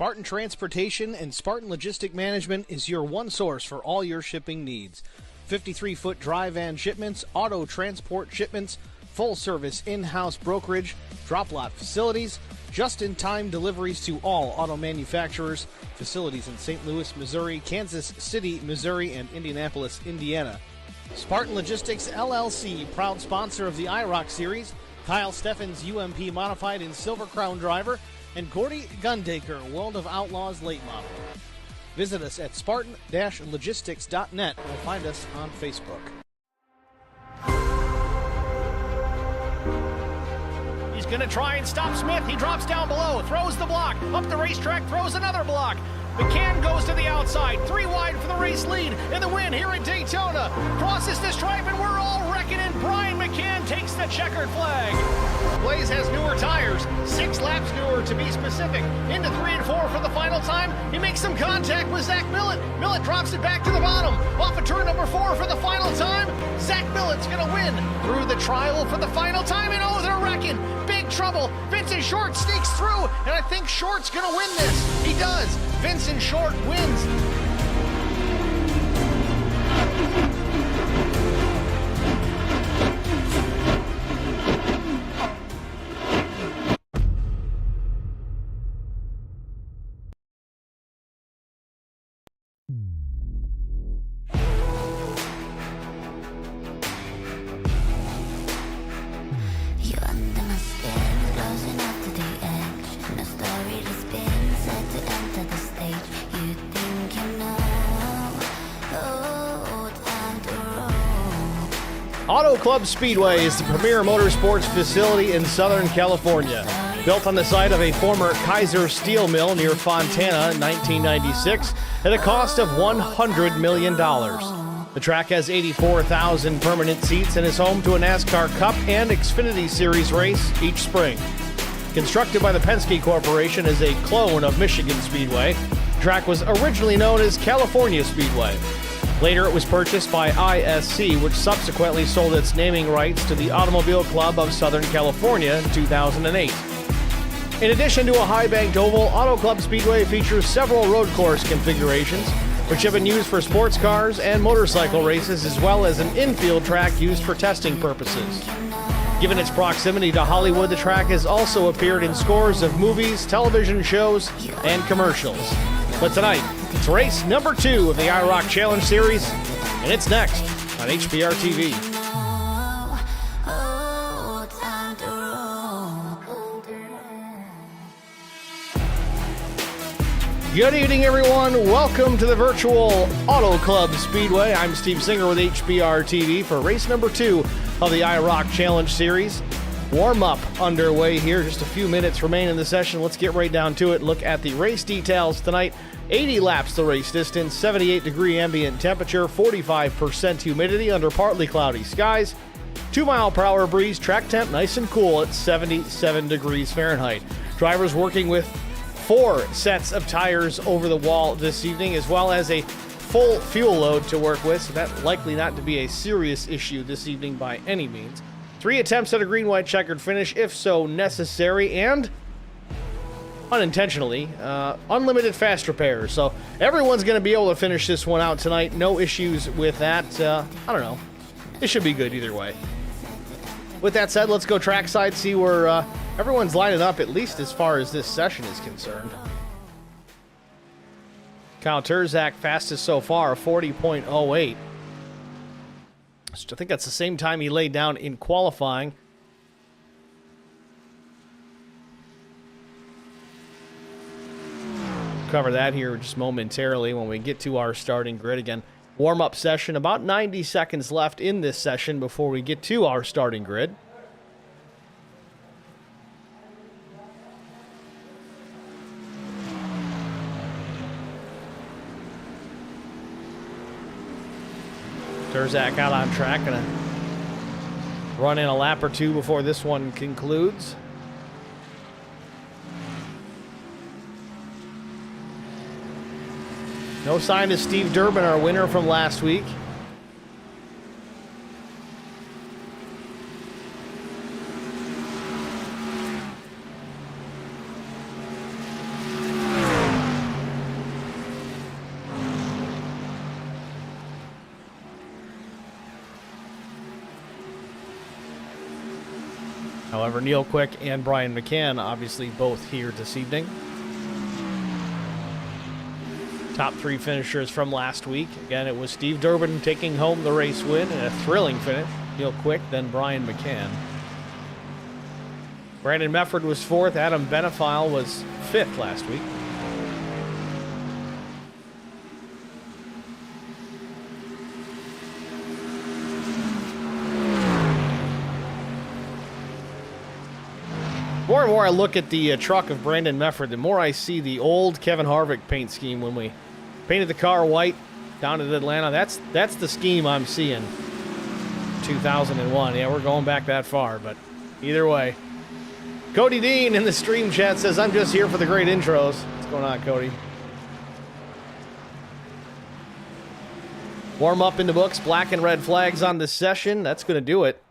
Spartan Transportation and Spartan Logistic Management is your one source for all your shipping needs. 53-foot dry van shipments, auto transport shipments, full-service in-house brokerage, drop-lot facilities, just-in-time deliveries to all auto manufacturers, facilities in St. Louis, Missouri, Kansas City, Missouri, and Indianapolis, Indiana. Spartan Logistics, LLC, proud sponsor of the IROC Series, Kyle Steffens, UMP Modified and Silver Crown Driver, and Gordy Gundaker, World of Outlaws Late Model. Visit us at spartan-logistics.net or find us on Facebook. He's going to try and stop Smith. He drops down below, throws the block, up the racetrack, throws another block. McCann goes to the outside, 3 wide for the race lead in the win here at Daytona. Crosses the stripe and we're all reckoning. Brian McCann takes the checkered flag. Blaze has newer tires, 6 laps newer to be specific. Into 3 and 4 for the final time. He makes some contact with Zach Millett. Millett drops it back to the bottom. Off of turn number 4 for the final time. Zach Millett's going to win through the trial for the final time. And oh, they're wrecking. Big trouble. Vincent Short sneaks through, and I think Short's going to win this. He does. Vincent Short wins. Auto Club Speedway is the premier motorsports facility in Southern California. Built on the site of a former Kaiser steel mill near Fontana in 1996 at a cost of $100 million. The track has 84,000 permanent seats and is home to a NASCAR Cup and Xfinity Series race each spring. Constructed by the Penske Corporation as a clone of Michigan Speedway, the track was originally known as California Speedway. Later, it was purchased by ISC, which subsequently sold its naming rights to the Automobile Club of Southern California in 2008. In addition to a high-banked oval, Auto Club Speedway features several road course configurations, which have been used for sports cars and motorcycle races, as well as an infield track used for testing purposes. Given its proximity to Hollywood, the track has also appeared in scores of movies, television shows, and commercials. But tonight, it's race number 2 of the IROC Challenge Series, and it's next on HPR TV. Good evening, everyone. Welcome to the virtual Auto Club Speedway. I'm Steve Singer with HPR TV for race number 2 of the IROC Challenge Series. Warm-up underway here. Just a few minutes remain in the session. Let's get right down to it. Look at the race details tonight. 80 laps the race distance, 78-degree ambient temperature, 45% humidity under partly cloudy skies, 2-mile-per-hour breeze, track temp nice and cool at 77 degrees Fahrenheit. Drivers working with 4 sets of tires over the wall this evening, as well as a full fuel load to work with, so that's likely not to be a serious issue this evening by any means. 3 attempts at a green-white checkered finish, if so necessary, and unintentionally, unlimited fast repairs. So everyone's going to be able to finish this one out tonight. No issues with that. I don't know. It should be good either way. With that said, let's go trackside, see where everyone's lining up, at least as far as this session is concerned. Kyle Terzak fastest so far, 40.08. I think that's the same time he laid down in qualifying. Cover that here just momentarily when we get to our starting grid. Again, warm-up session, about 90 seconds left in this session before we get to our starting grid. Terzak out on track, gonna run in a lap or 2 before this one concludes. No sign of Steve Durbin, our winner from last week. However, Neil Quick and Brian McCann obviously both here this evening. Top 3 finishers from last week. Again, it was Steve Durbin taking home the race win in a thrilling finish. Neil Quick, then Brian McCann. Brandon Mefford was 4th. Adam Benefile was 5th last week. More and more I look at the truck of Brandon Mefford, the more I see the old Kevin Harvick paint scheme when we painted the car white down at Atlanta. That's the scheme I'm seeing. 2001. Yeah, we're going back that far, but either way. Cody Dean in the stream chat says, I'm just here for the great intros. What's going on, Cody? Warm up in the books. Black and red flags on the session. That's going to do it.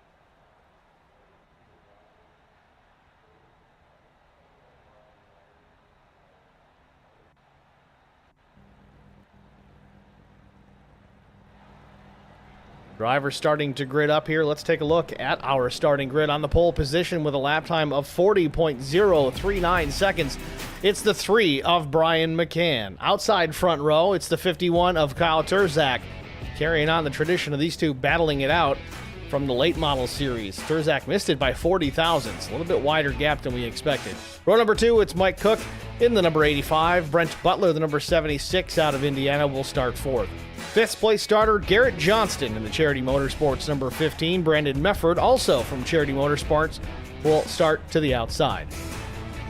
Drivers starting to grid up here. Let's take a look at our starting grid. On the pole position with a lap time of 40.039 seconds, it's the 3 of Brian McCann. Outside front row, it's the 51 of Kyle Turzak, carrying on the tradition of these two battling it out from the late model series. Turzak missed it by 40 thousandths, a little bit wider gap than we expected. Row number 2, it's Mike Cook in the number 85. Brent Butler, the number 76 out of Indiana, will start 4th. 5th place starter, Garrett Johnston in the Charity Motorsports number 15. Brandon Mefford, also from Charity Motorsports, will start to the outside.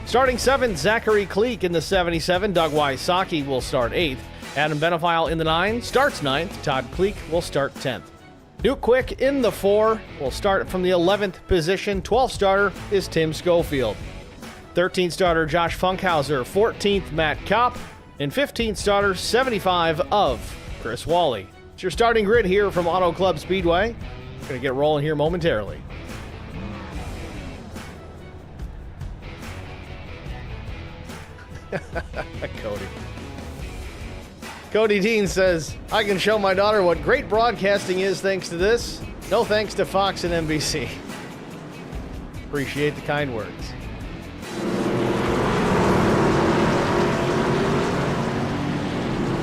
Starting 7th, Zachary Kleek in the 77. Doug Wysocki will start 8th. Adam Benefile in the 9 starts 9th. Todd Kleek will start 10th. Nuke Quick in the 4 will start from the 11th position. 12th starter is Tim Schofield. 13th starter, Josh Funkhauser. 14th, Matt Kopp. And 15th starter, 75 of Chris Wally. It's your starting grid here from Auto Club Speedway. We're going to get rolling here momentarily. Cody Dean says, I can show my daughter what great broadcasting is thanks to this. No thanks to Fox and NBC. Appreciate the kind words.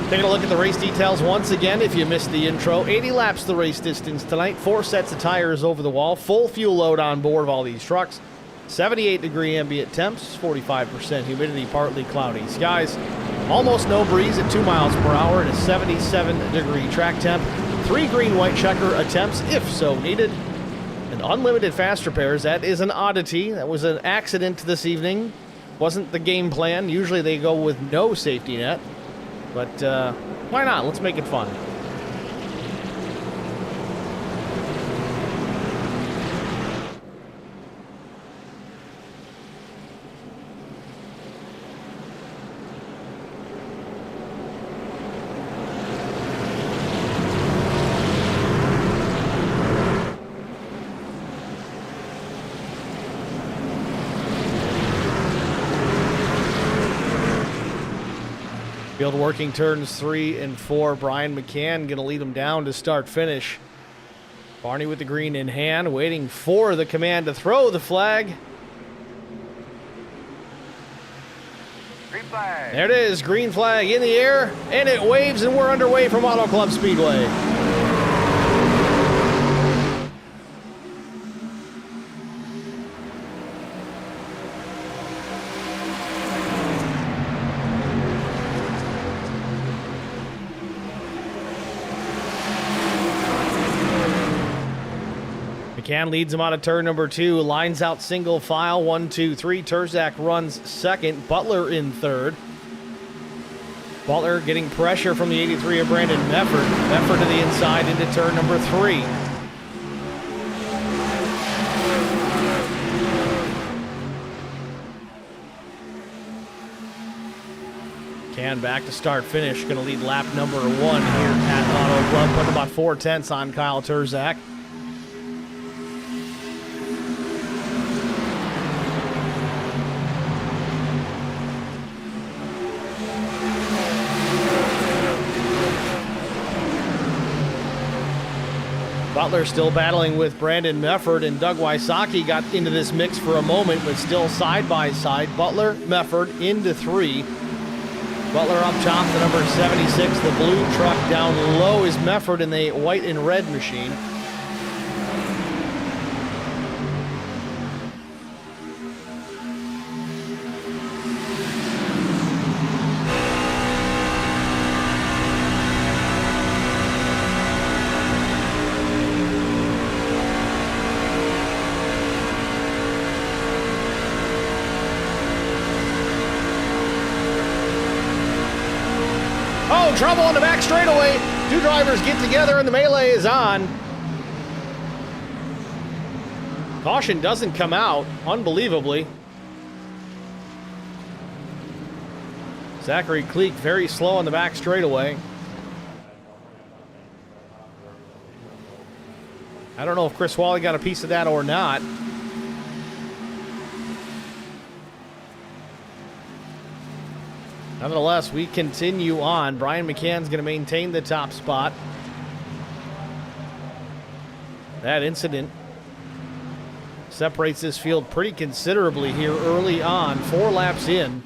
Taking a look at the race details once again if you missed the intro. 80 laps the race distance tonight. 4 sets of tires over the wall. Full fuel load on board of all these trucks. 78-degree ambient temps. 45% humidity, partly cloudy skies. Almost no breeze at 2 miles per hour and a 77-degree track temp. 3 green-white checker attempts if so needed. And unlimited fast repairs. That is an oddity. That was an accident this evening. Wasn't the game plan. Usually they go with no safety net. But why not? Let's make it fun. Field working turns 3 and 4. Brian McCann going to lead them down to start finish. Barney with the green in hand, waiting for the command to throw the flag. Green flag. There it is, green flag in the air, and it waves, and we're underway from Auto Club Speedway. McCann leads him out of turn number 2, lines out single file, 1, 2, 3. Turzak runs second, Butler in third. Butler getting pressure from the 83 of Brandon Mefford. Mefford to the inside into turn number 3. McCann back to start finish, going to lead lap number 1 here at Auto Club, putting about 4 tenths on Kyle Turzak. Butler still battling with Brandon Mefford, and Doug Wysocki got into this mix for a moment, but still side by side. Butler, Mefford into 3. Butler up top, the number 76. The blue truck down low is Mefford in the white and red machine. Trouble on the back straightaway. 2 drivers get together and the melee is on. Caution doesn't come out, unbelievably. Zachary Kleek very slow on the back straightaway. I don't know if Chris Wally got a piece of that or not. Nevertheless, we continue on. Brian McCann's going to maintain the top spot. That incident separates this field pretty considerably here early on, 4 laps in.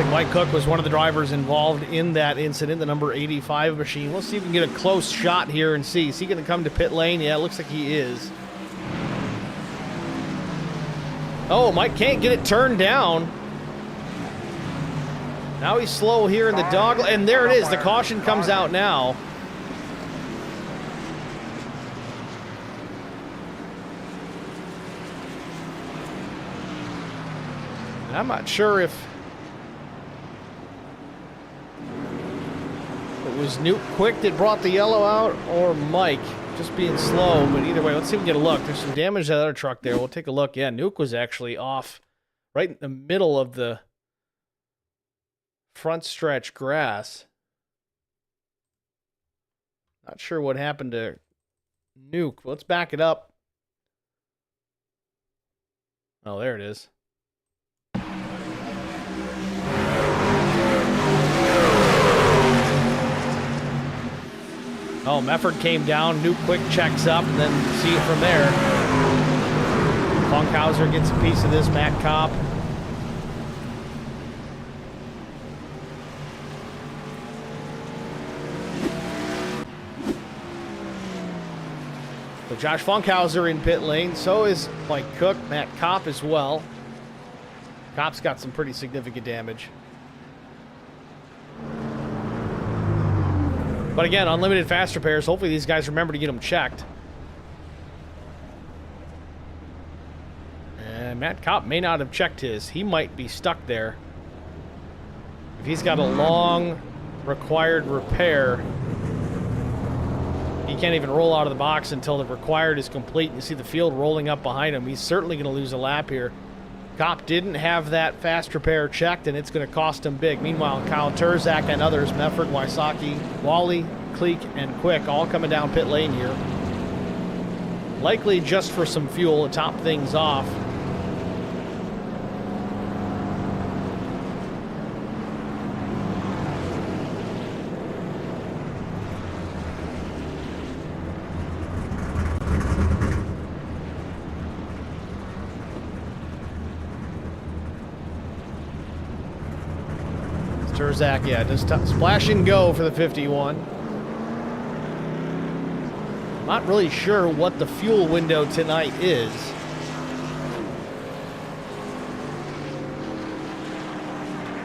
Mike Cook was one of the drivers involved in that incident, the number 85 machine. Let's see if we can get a close shot here and see. Is he going to come to pit lane? Yeah, it looks like he is. Oh, Mike can't get it turned down. Now he's slow here in the dog, and there it is. The caution comes out now. I'm not sure if it was Nuke Quick that brought the yellow out, or Mike just being slow, but either way, let's see if we can get a look. There's some damage to that other truck there. We'll take a look. Yeah, Nuke was actually off right in the middle of the front stretch grass. Not sure what happened to Nuke. Let's back it up. Oh, there it is. Oh, Mefford came down, Nuke Quick checks up, and then see it from there. Funkhauser gets a piece of this, Matt Kopp. So Josh Funkhauser in pit lane, so is Mike Cook, Matt Kopp as well. Kopp's got some pretty significant damage. But again, unlimited fast repairs. Hopefully these guys remember to get them checked. And Matt Kopp may not have checked his. He might be stuck there. If he's got a long required repair, he can't even roll out of the box until the required is complete. You see the field rolling up behind him. He's certainly going to lose a lap here. Kopp didn't have that fast repair checked, and it's going to cost him big. Meanwhile, Kyle Turzak and others, Mefford, Wysocki, Wally, Kleek, and Quick, all coming down pit lane here. Likely just for some fuel to top things off. Turzak, yeah, just splash and go for the 51. Not really sure what the fuel window tonight is.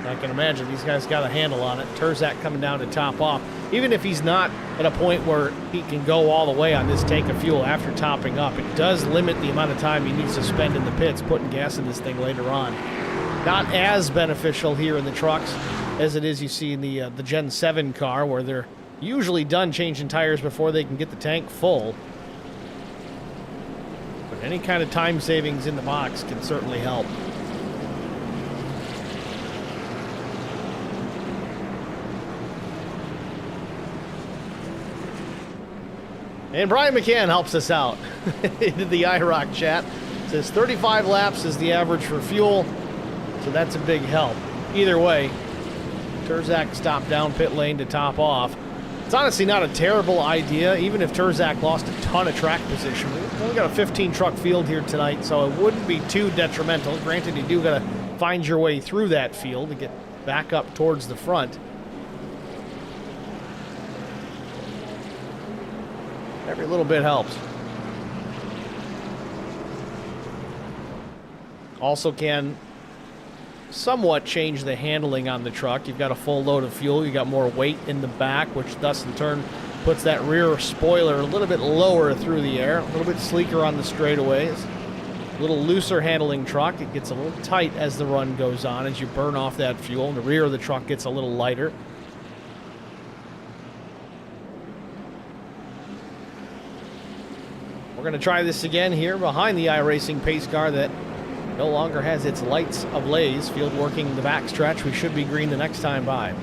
I can imagine these guys got a handle on it. Turzak coming down to top off. Even if he's not at a point where he can go all the way on this tank of fuel after topping up, it does limit the amount of time he needs to spend in the pits putting gas in this thing later on. Not as beneficial here in the trucks as it is you see in the Gen 7 car, where they're usually done changing tires before they can get the tank full. But any kind of time savings in the box can certainly help. And Brian McCann helps us out in the IROC chat. Says 35 laps is the average for fuel, so that's a big help. Either way, Turzak stopped down pit lane to top off. It's honestly not a terrible idea, even if Turzak lost a ton of track position. We've only got a 15 truck field here tonight, so it wouldn't be too detrimental. Granted, you do got to find your way through that field to get back up towards the front. Every little bit helps. Also can somewhat change the handling on the truck. You've got a full load of fuel. You got more weight in the back, which thus in turn puts that rear spoiler a little bit lower through the air, a little bit sleeker on the straightaways. A little looser handling truck. It gets a little tight as the run goes on, as you burn off that fuel, and the rear of the truck gets a little lighter. We're going to try this again here behind the iRacing pace car that no longer has its lights ablaze. Field working the backstretch. We should be green the next time by.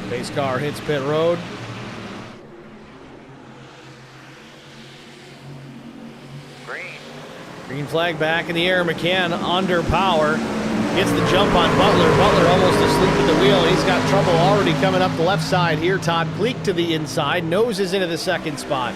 Pace car hits pit road. Green flag back in the air. McCann under power. Gets the jump on Butler. Butler almost asleep at the wheel. He's got trouble already coming up the left side here. Todd Gleek to the inside. Noses into the second spot.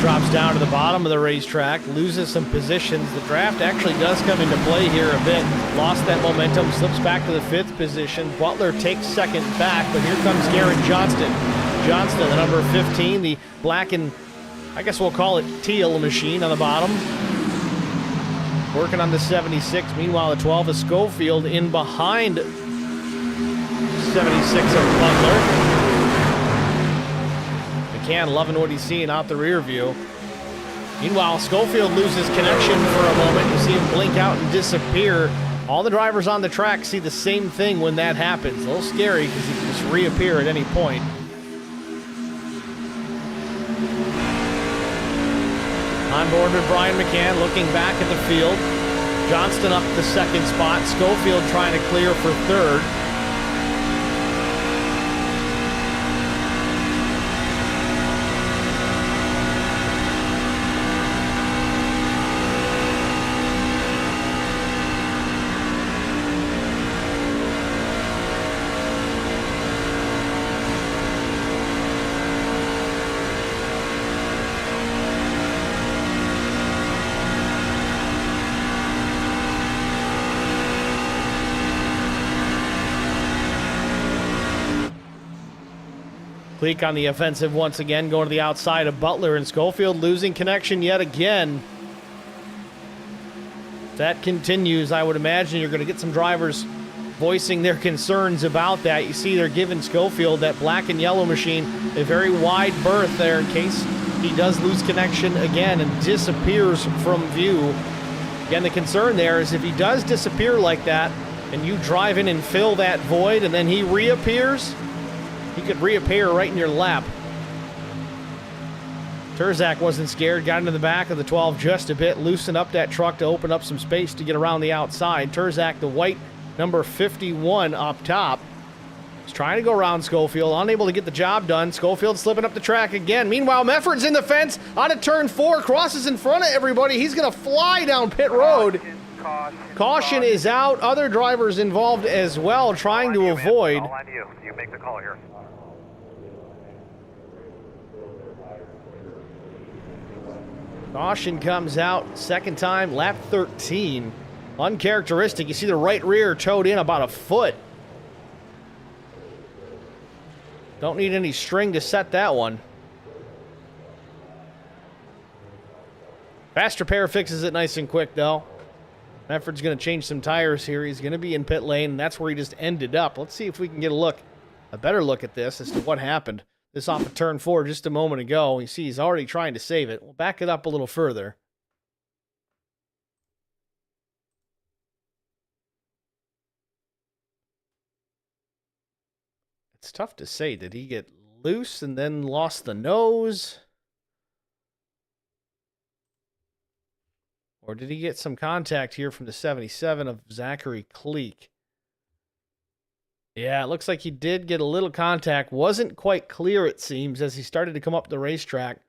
Drops down to the bottom of the racetrack, loses some positions. The draft actually does come into play here a bit. Lost that momentum, slips back to the 5th position. Butler takes second back, but here comes Garrett Johnston. Johnston, the number 15, the black and, I guess we'll call it teal machine on the bottom. Working on the 76. Meanwhile, the 12 is Schofield in behind 76 of Butler. McCann loving what he's seeing out the rear view. Meanwhile, Schofield loses connection for a moment. You see him blink out and disappear. All the drivers on the track see the same thing when that happens. A little scary because he can just reappear at any point. On board with Brian McCann, looking back at the field. Johnston up the second spot. Schofield trying to clear for third. Cleek on the offensive once again, going to the outside of Butler, and Schofield losing connection yet again. If that continues, I would imagine you're going to get some drivers voicing their concerns about that. You see they're giving Schofield, that black and yellow machine, a very wide berth there in case he does lose connection again and disappears from view. Again, the concern there is if he does disappear like that and you drive in and fill that void and then he reappears, he could reappear right in your lap. Turzak wasn't scared, got into the back of the 12 just a bit, loosened up that truck to open up some space to get around the outside. Turzak, the white number 51 up top, is trying to go around Schofield, unable to get the job done. Schofield slipping up the track again. Meanwhile, Mefford's in the fence, out of turn 4, crosses in front of everybody. He's going to fly down pit road. Caution is out. Other drivers involved as well, trying to avoid. All on you. You make the call here. Caution comes out, second time, lap 13. Uncharacteristic. You see the right rear towed in about a foot. Don't need any string to set that one. Fast repair fixes it nice and quick, though. Medford's going to change some tires here. He's going to be in pit lane, and that's where he just ended up. Let's see if we can get a better look at this as to what happened. This off of turn 4 just a moment ago. You see he's already trying to save it. We'll back it up a little further. It's tough to say. Did he get loose and then lost the nose? Or did he get some contact here from the 77 of Zachary Cleek? Yeah, it looks like he did get a little contact. Wasn't quite clear, it seems, as he started to come up the racetrack.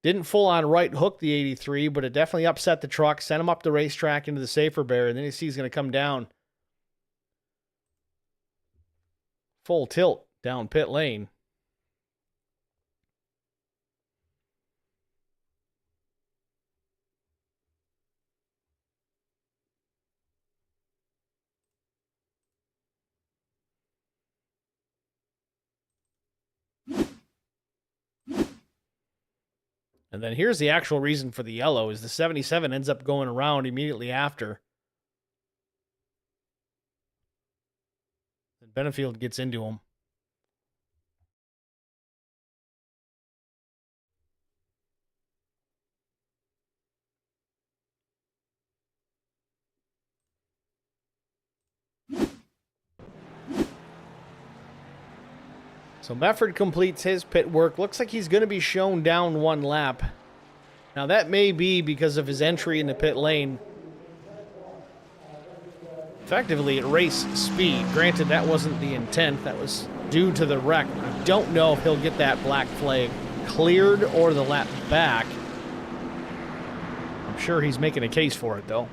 Didn't full-on right hook the 83, but it definitely upset the truck, sent him up the racetrack into the safer barrier, and then you see he's going to come down. Full tilt down pit lane. And then here's the actual reason for the yellow, is the 77 ends up going around immediately after. And Benefield gets into him. So Mefford completes his pit work. Looks like he's going to be shown down one lap. Now that may be because of his entry in the pit lane. Effectively at race speed. Granted, that wasn't the intent. That was due to the wreck. I don't know if he'll get that black flag cleared or the lap back. I'm sure he's making a case for it, though.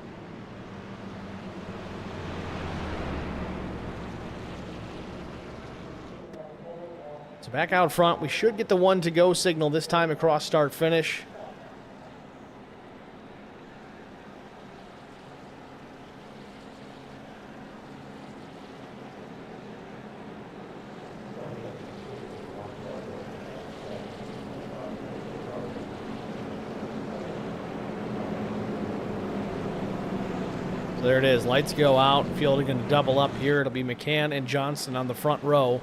So back out front, we should get the 1-to-go signal this time across start-finish. So there it is. Lights go out. Field are going to double up here. It'll be McCann and Johnson on the front row.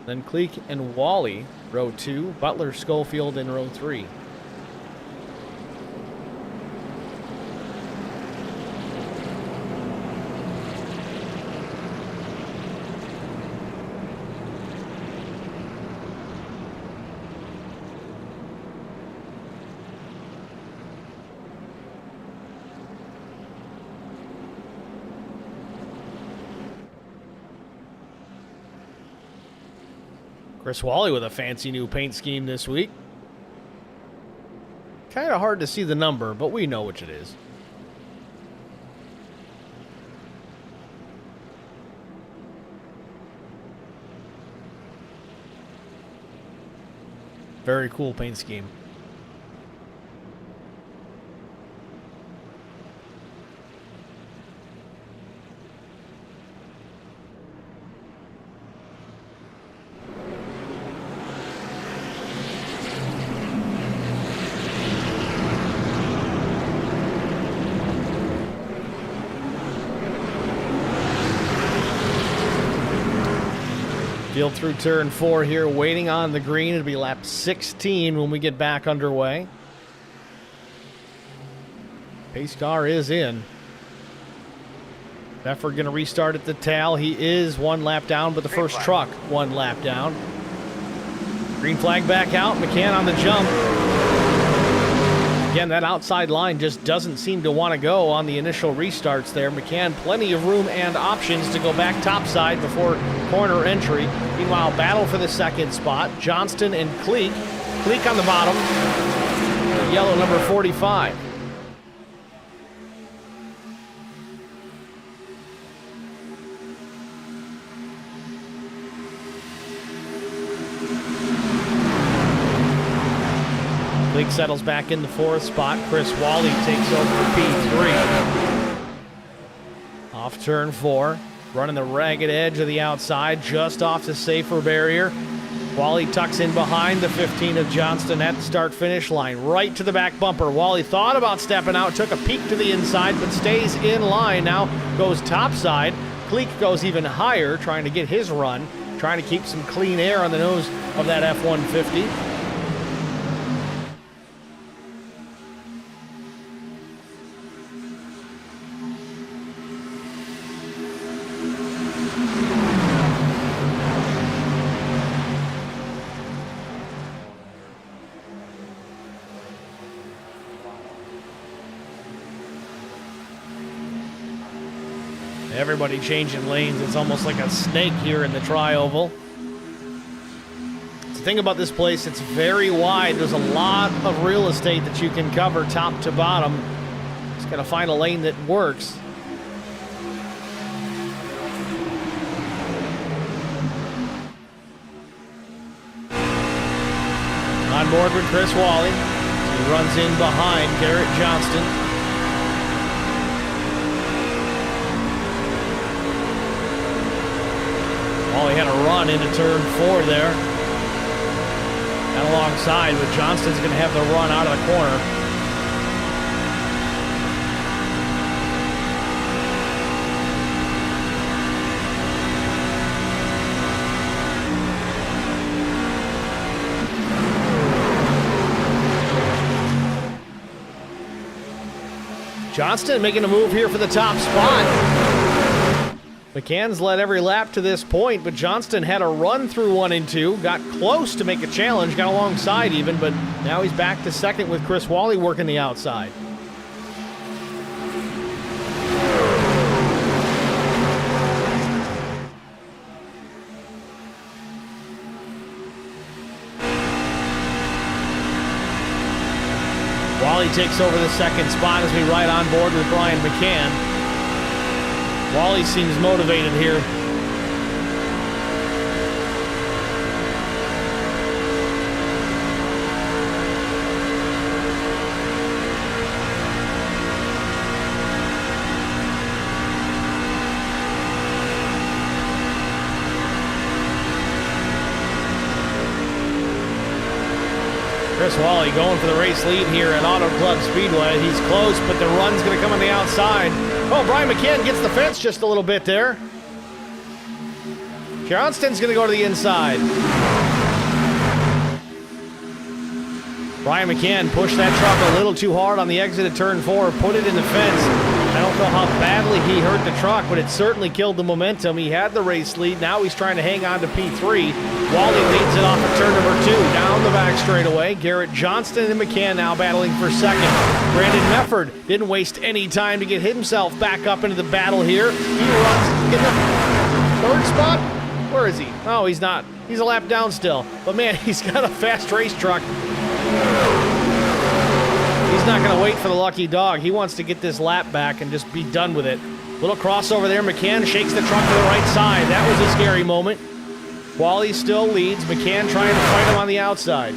Then Cleek and Wally, row 2. Butler, Schofield in row 3. Chris Wally with a fancy new paint scheme this week. Kind of hard to see the number, but we know which it is. Very cool paint scheme. Field through turn 4 here, waiting on the green. It'll be lap 16 when we get back underway. Pace car is in. Befford going to restart at the tail. He is 1 lap down, but the first truck 1 lap down. Green flag back out. McCann on the jump. Again, that outside line just doesn't seem to want to go on the initial restarts there. McCann, plenty of room and options to go back topside before corner entry. Meanwhile, battle for the second spot. Johnston and Cleek. Cleek on the bottom. Yellow number 45. Leak settles back in the 4th spot. Chris Wally takes over for P3. Off turn 4. Running the ragged edge of the outside, just off the safer barrier. Wally tucks in behind the 15 of Johnston at the start-finish line, right to the back bumper. Wally thought about stepping out, took a peek to the inside, but stays in line. Now goes topside. Cleek goes even higher, trying to get his run, trying to keep some clean air on the nose of that F-150. Everybody changing lanes. It's almost like a snake here in the tri-oval. The thing about this place, it's very wide. There's a lot of real estate that you can cover top to bottom. Just gotta find a lane that works. On board with Chris Wally. He runs in behind Garrett Johnston. Wally had a run into turn 4 there. And alongside, but Johnston's going to have the run out of the corner. Johnston making a move here for the top spot. McCann's led every lap to this point, but Johnston had a run through 1 and 2, got close to make a challenge, got alongside even, but now he's back to second with Chris Wally working the outside. Wally takes over the second spot as we ride on board with Brian McCann. Wally seems motivated here. Chris Wally going for the race lead here at Auto Club Speedway. He's close, but the run's going to come on the outside. Oh, Brian McCann gets the fence just a little bit there. Johnston's going to go to the inside. Brian McCann pushed that truck a little too hard on the exit of turn 4, put it in the fence. I don't know how badly he hurt the truck, but it certainly killed the momentum. He had the race lead. Now he's trying to hang on to P3. Wally leads it off of turn number 2, down the back straightaway. Garrett Johnston and McCann now battling for second. Brandon Mefford didn't waste any time to get himself back up into the battle here. He runs in the 3rd spot. Where is he? Oh, he's not. He's a lap down still. But man, he's got a fast race truck. He's not going to wait for the lucky dog. He wants to get this lap back and just be done with it. Little crossover there. McCann shakes the truck to the right side. That was a scary moment. Wally still leads. McCann trying to fight him on the outside.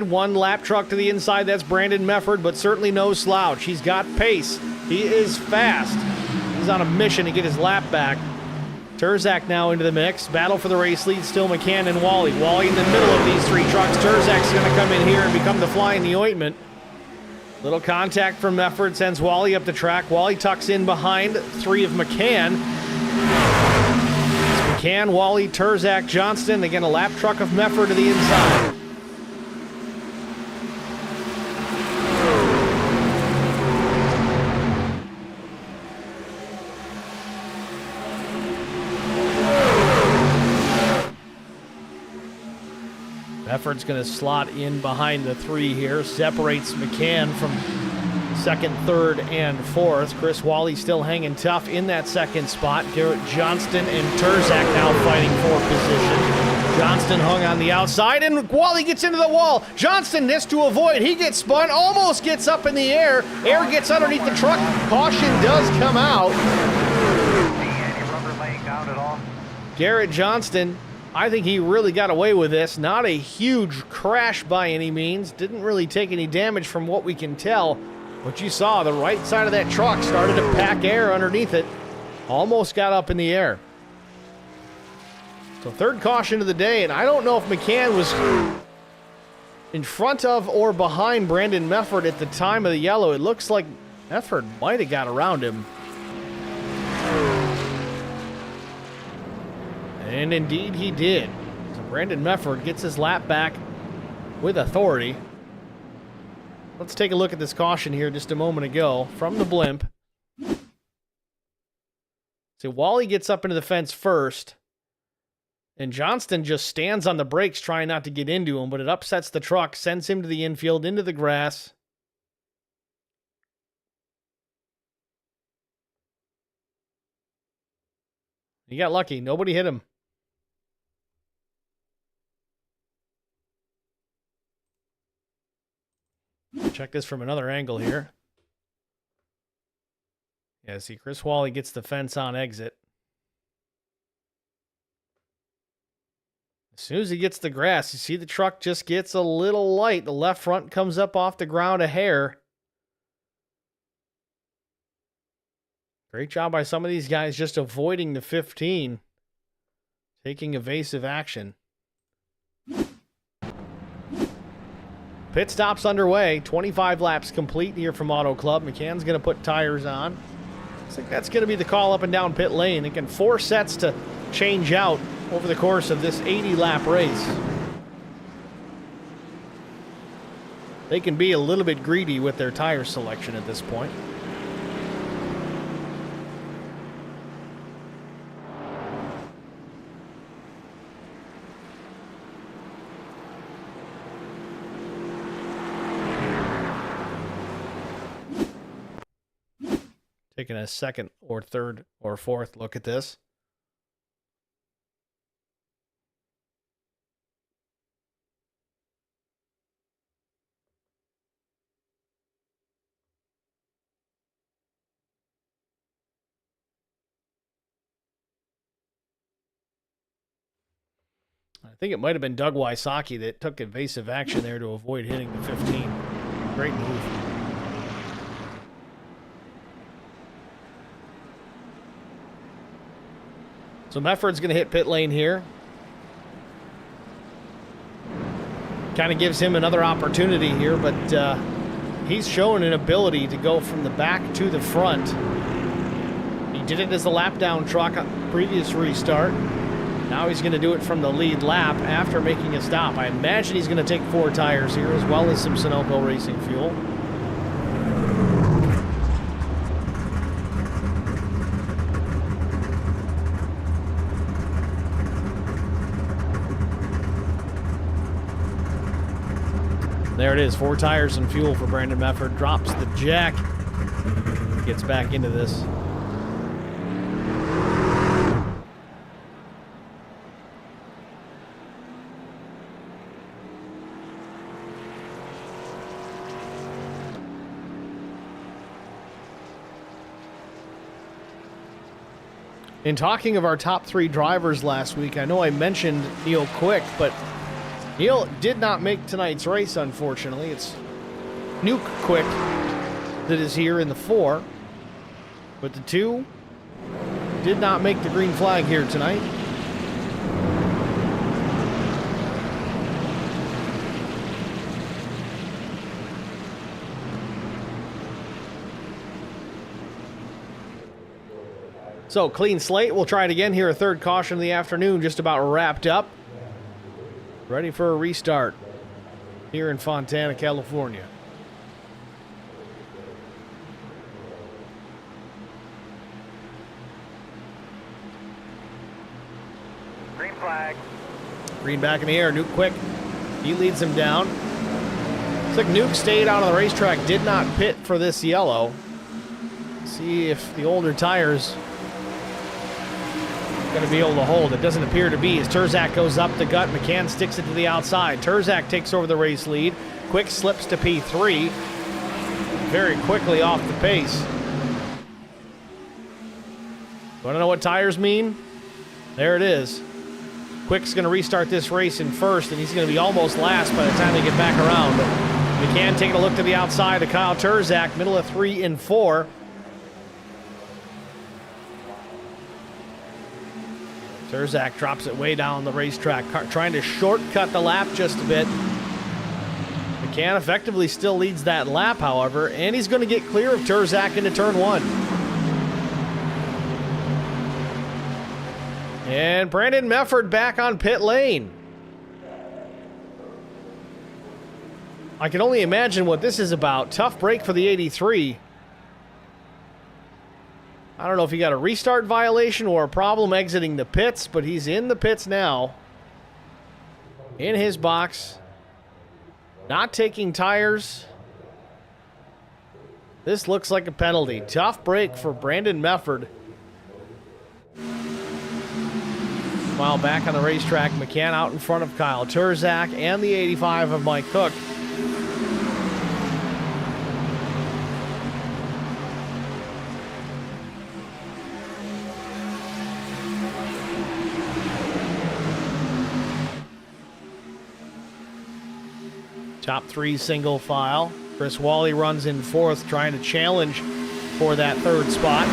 One lap truck to the inside. That's Brandon Mefford, but certainly no slouch. He's got pace. He is fast. He's on a mission to get his lap back. Terzak now into the mix. Battle for the race lead, still McCann and Wally. Wally in the middle of these 3 trucks. Terzak's going to come in here and become the fly in the ointment. Little contact from Mefford sends Wally up the track. Wally tucks in behind 3 of McCann. It's McCann, Wally, Terzak, Johnston. Again, a lap truck of Mefford to the inside. Mefford's going to slot in behind the 3 here. Separates McCann from 2nd, 3rd, and 4th. Chris Wally still hanging tough in that 2nd spot. Garrett Johnston and Terzak now fighting for position. Johnston hung on the outside, and Wally gets into the wall. Johnston missed to avoid. He gets spun, almost gets up in the air. Air gets underneath the truck. Caution does come out. Any rubber laying down at all? Garrett Johnston, I think he really got away with this. Not a huge crash by any means. Didn't really take any damage from what we can tell. But you saw the right side of that truck started to pack air underneath it. Almost got up in the air. So third caution of the day, and I don't know if McCann was in front of or behind Brandon Mefford at the time of the yellow. It looks like Mefford might have got around him. And indeed he did. So Brandon Mefford gets his lap back with authority. Let's take a look at this caution here just a moment ago from the blimp. So Wally gets up into the fence first, and Johnston just stands on the brakes trying not to get into him, but it upsets the truck, sends him to the infield, into the grass. He got lucky. Nobody hit him. Check this from another angle here. Yeah, see, Chris Wally gets the fence on exit. As soon as he gets the grass, you see the truck just gets a little light. The left front comes up off the ground a hair. Great job by some of these guys just avoiding the 15. Taking evasive action. Pit stop's underway. 25 laps complete here from Auto Club. McCann's going to put tires on. I think that's going to be the call up and down pit lane. Again, 4 sets to change out over the course of this 80-lap race. They can be a little bit greedy with their tire selection at this point. Taking a second or third or fourth look at this. I think it might have been Doug Wysocki that took evasive action there to avoid hitting the 15. Great move. So Mefford's going to hit pit lane here. Kind of gives him another opportunity here, but he's shown an ability to go from the back to the front. He did it as a lap down truck on previous restart. Now he's going to do it from the lead lap after making a stop. I imagine he's going to take 4 tires here as well as some Sunoco Racing fuel. There it is, 4 tires and fuel for Brandon Mefford. Drops the jack. Gets back into this. In talking of our top 3 drivers last week, I know I mentioned Neil Quick, but Neil did not make tonight's race, unfortunately. It's Nuke Quick that is here in the 4, but the 2 did not make the green flag here tonight. So, clean slate. We'll try it again here. A third caution of the afternoon, just about wrapped up. Ready for a restart here in Fontana, California. Green flag. Green back in the air. Nuke Quick. He leads him down. Looks like Nuke stayed out on the racetrack, did not pit for this yellow. See if the older tires going to be able to hold. It doesn't appear to be as Turzak goes up the gut. McCann sticks it to the outside. Turzak takes over the race lead. Quick slips to P3. Very quickly off the pace. Want to know what tires mean? There it is. Quick's going to restart this race in first, and he's going to be almost last by the time they get back around. But McCann taking a look to the outside of Kyle Turzak, middle of 3 and 4. Turzak drops it way down the racetrack, trying to shortcut the lap just a bit. McCann effectively still leads that lap, however, and he's going to get clear of Turzak into turn 1. And Brandon Mefford back on pit lane. I can only imagine what this is about. Tough break for the 83. I don't know if he got a restart violation or a problem exiting the pits, but he's in the pits now. In his box. Not taking tires. This looks like a penalty. Tough break for Brandon Mefford. While back on the racetrack, McCann out in front of Kyle Turzak and the 85 of Mike Cook. Top 3 single file. Chris Wally runs in 4th, trying to challenge for that 3rd spot.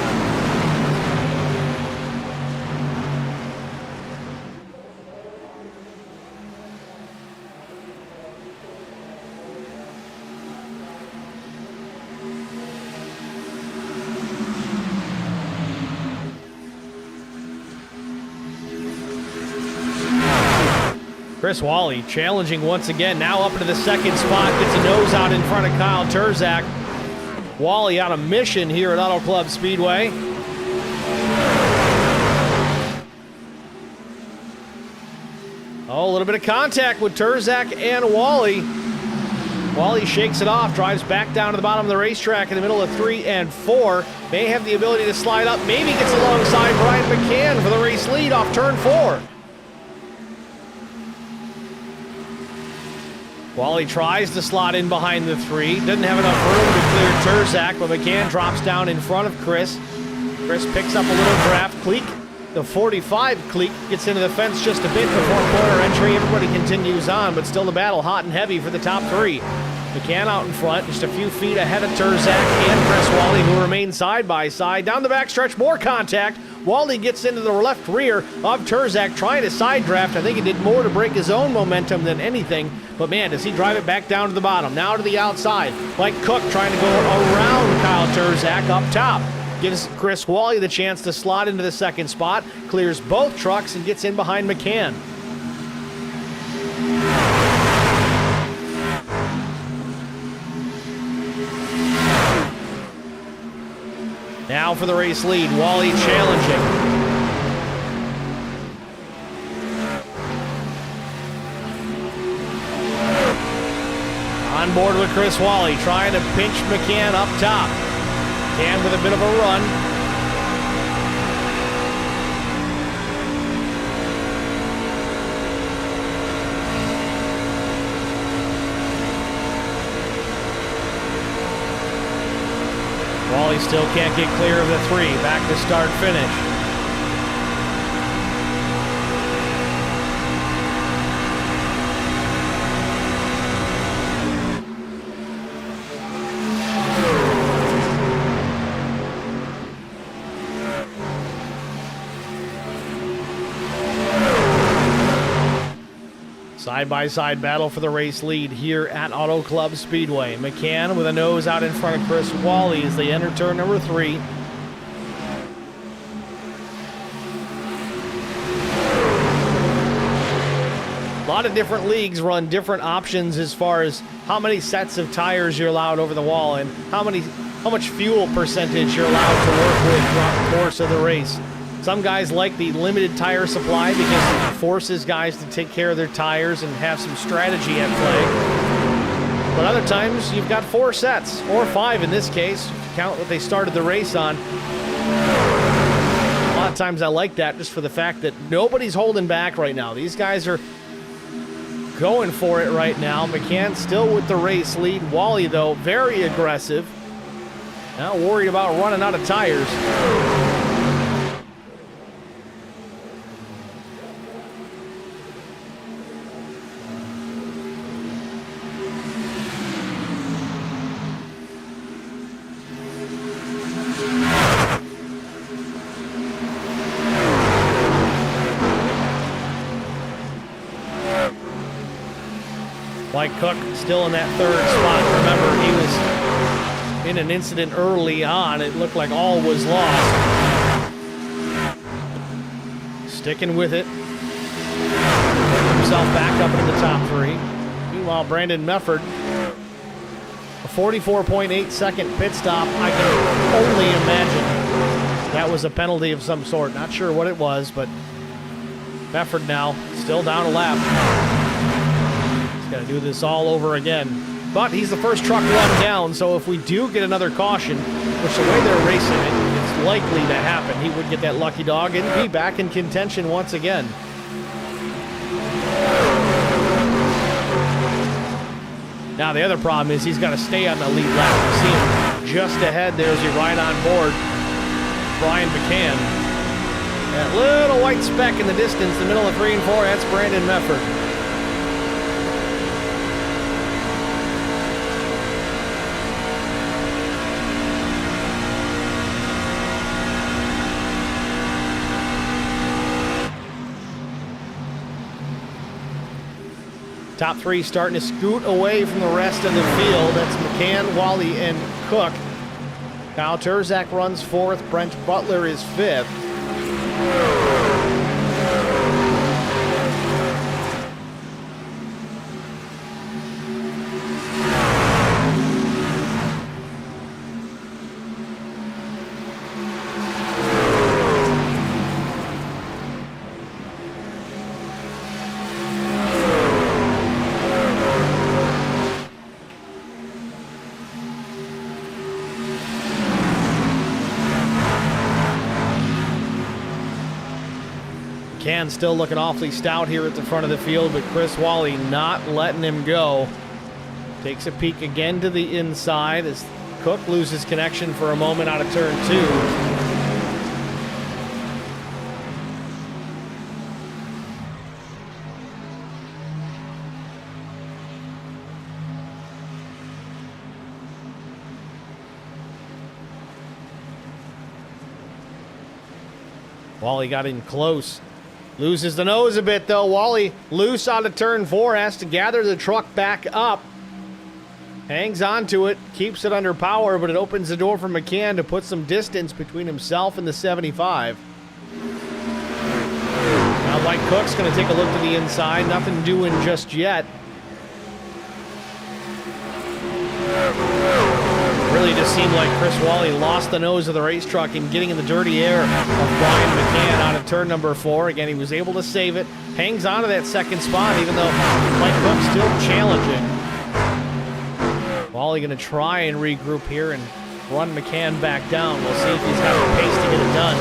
Chris Wally challenging once again, now up into the 2nd spot, gets a nose out in front of Kyle Turzak. Wally on a mission here at Auto Club Speedway. Oh, a little bit of contact with Turzak and Wally. Wally shakes it off, drives back down to the bottom of the racetrack in the middle of 3 and 4. May have the ability to slide up, maybe gets alongside Brian McCann for the race lead off turn 4. Wally tries to slot in behind the 3. Doesn't have enough room to clear Turzak, but McCann drops down in front of Chris. Chris picks up a little draft. Cleek, the 45 Cleek, gets into the fence just a bit before corner entry. Everybody continues on, but still the battle hot and heavy for the top 3. McCann out in front, just a few feet ahead of Turzak and Chris Wally, who remain side by side. Down the backstretch, more contact. Wally gets into the left rear of Turzak, trying to side draft. I think he did more to break his own momentum than anything. But man, does he drive it back down to the bottom. Now to the outside. Like Cook trying to go around Kyle Turzak up top. Gives Chris Wally the chance to slot into the 2nd spot. Clears both trucks and gets in behind McCann. Now for the race lead, Wally challenging. On board with Chris Wally, trying to pinch McCann up top. McCann with a bit of a run. Wally still can't get clear of the 3. Back to start finish. Side-by-side battle for the race lead here at Auto Club Speedway. McCann with a nose out in front of Chris Wally as they enter turn number 3. A lot of different leagues run different options as far as how many sets of tires you're allowed over the wall and how much fuel percentage you're allowed to work with throughout the course of the race. Some guys like the limited tire supply because it forces guys to take care of their tires and have some strategy at play. But other times, you've got 4 sets, or 5 in this case, if you count what they started the race on. A lot of times I like that just for the fact that nobody's holding back right now. These guys are going for it right now. McCann still with the race lead. Wally, though, very aggressive. Not worried about running out of tires. Mike Cook still in that third spot. Remember, he was in an incident early on. It looked like all was lost. Sticking with it. Putting himself back up into the top three. Meanwhile, Brandon Mefford, a 44.8 second pit stop. I can only imagine that was a penalty of some sort. Not sure what it was, but Mefford now still down a lap. Got to do this all over again. But he's the first truck run down, so if we do get another caution, which the way they're racing it, it's likely to happen, he would get that lucky dog and be back in contention once again. Now the other problem is he's got to stay on the lead lap. You see him just ahead there as he ride on board. Brian McCann. That little white speck in the distance, the middle of 3 and 4, that's Brandon Mefford. Top three starting to scoot away from the rest of the field. That's McCann, Wally, and Cook. Kyle Turzak runs fourth. Brent Butler is fifth. McCann still looking awfully stout here at the front of the field, but Chris Wally not letting him go. Takes a peek again to the inside as Cook loses connection for a moment out of turn 2. Wally got in close. Loses the nose a bit, though. Wally loose out of turn 4, has to gather the truck back up. Hangs on to it, keeps it under power, but it opens the door for McCann to put some distance between himself and the 75. Now Mike Cook's going to take a look to the inside. Nothing doing just yet. Really just seemed like Chris Wally lost the nose of the race truck and getting in the dirty air of Brian McCann out of turn number 4. Again, he was able to save it. Hangs on to that second spot, even though Mike Cook's still challenging. Wally going to try and regroup here and run McCann back down. We'll see if he's got the pace to get it done.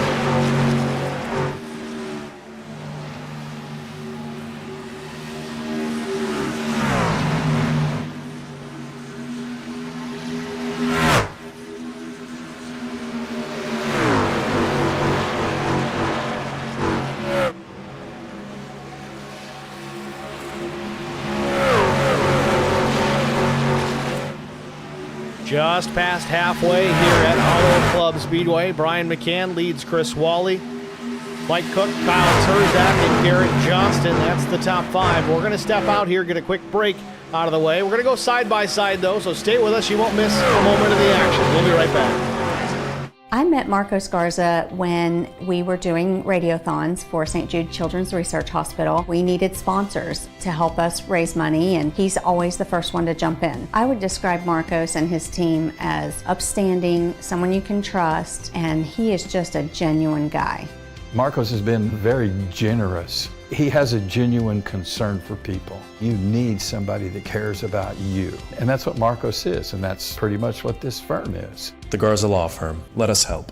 Just past halfway here at Auto Club Speedway. Brian McCann leads Chris Wally. Mike Cook, Kyle Turzak, and Garrett Johnston. That's the top 5. We're going to step out here, get a quick break out of the way. We're going to go side by side, though, so stay with us. You won't miss a moment of the action. We'll be right back. I met Marco Scarza when we were doing radiothons for St. Jude Children's Research Hospital. We needed sponsors to help us raise money, and he's always the first one to jump in. I would describe Marcos and his team as upstanding, someone you can trust, and he is just a genuine guy. Marcos has been very generous. He has a genuine concern for people. You need somebody that cares about you. And that's what Marcos is, and that's pretty much what this firm is. The Garza Law Firm. Let us help.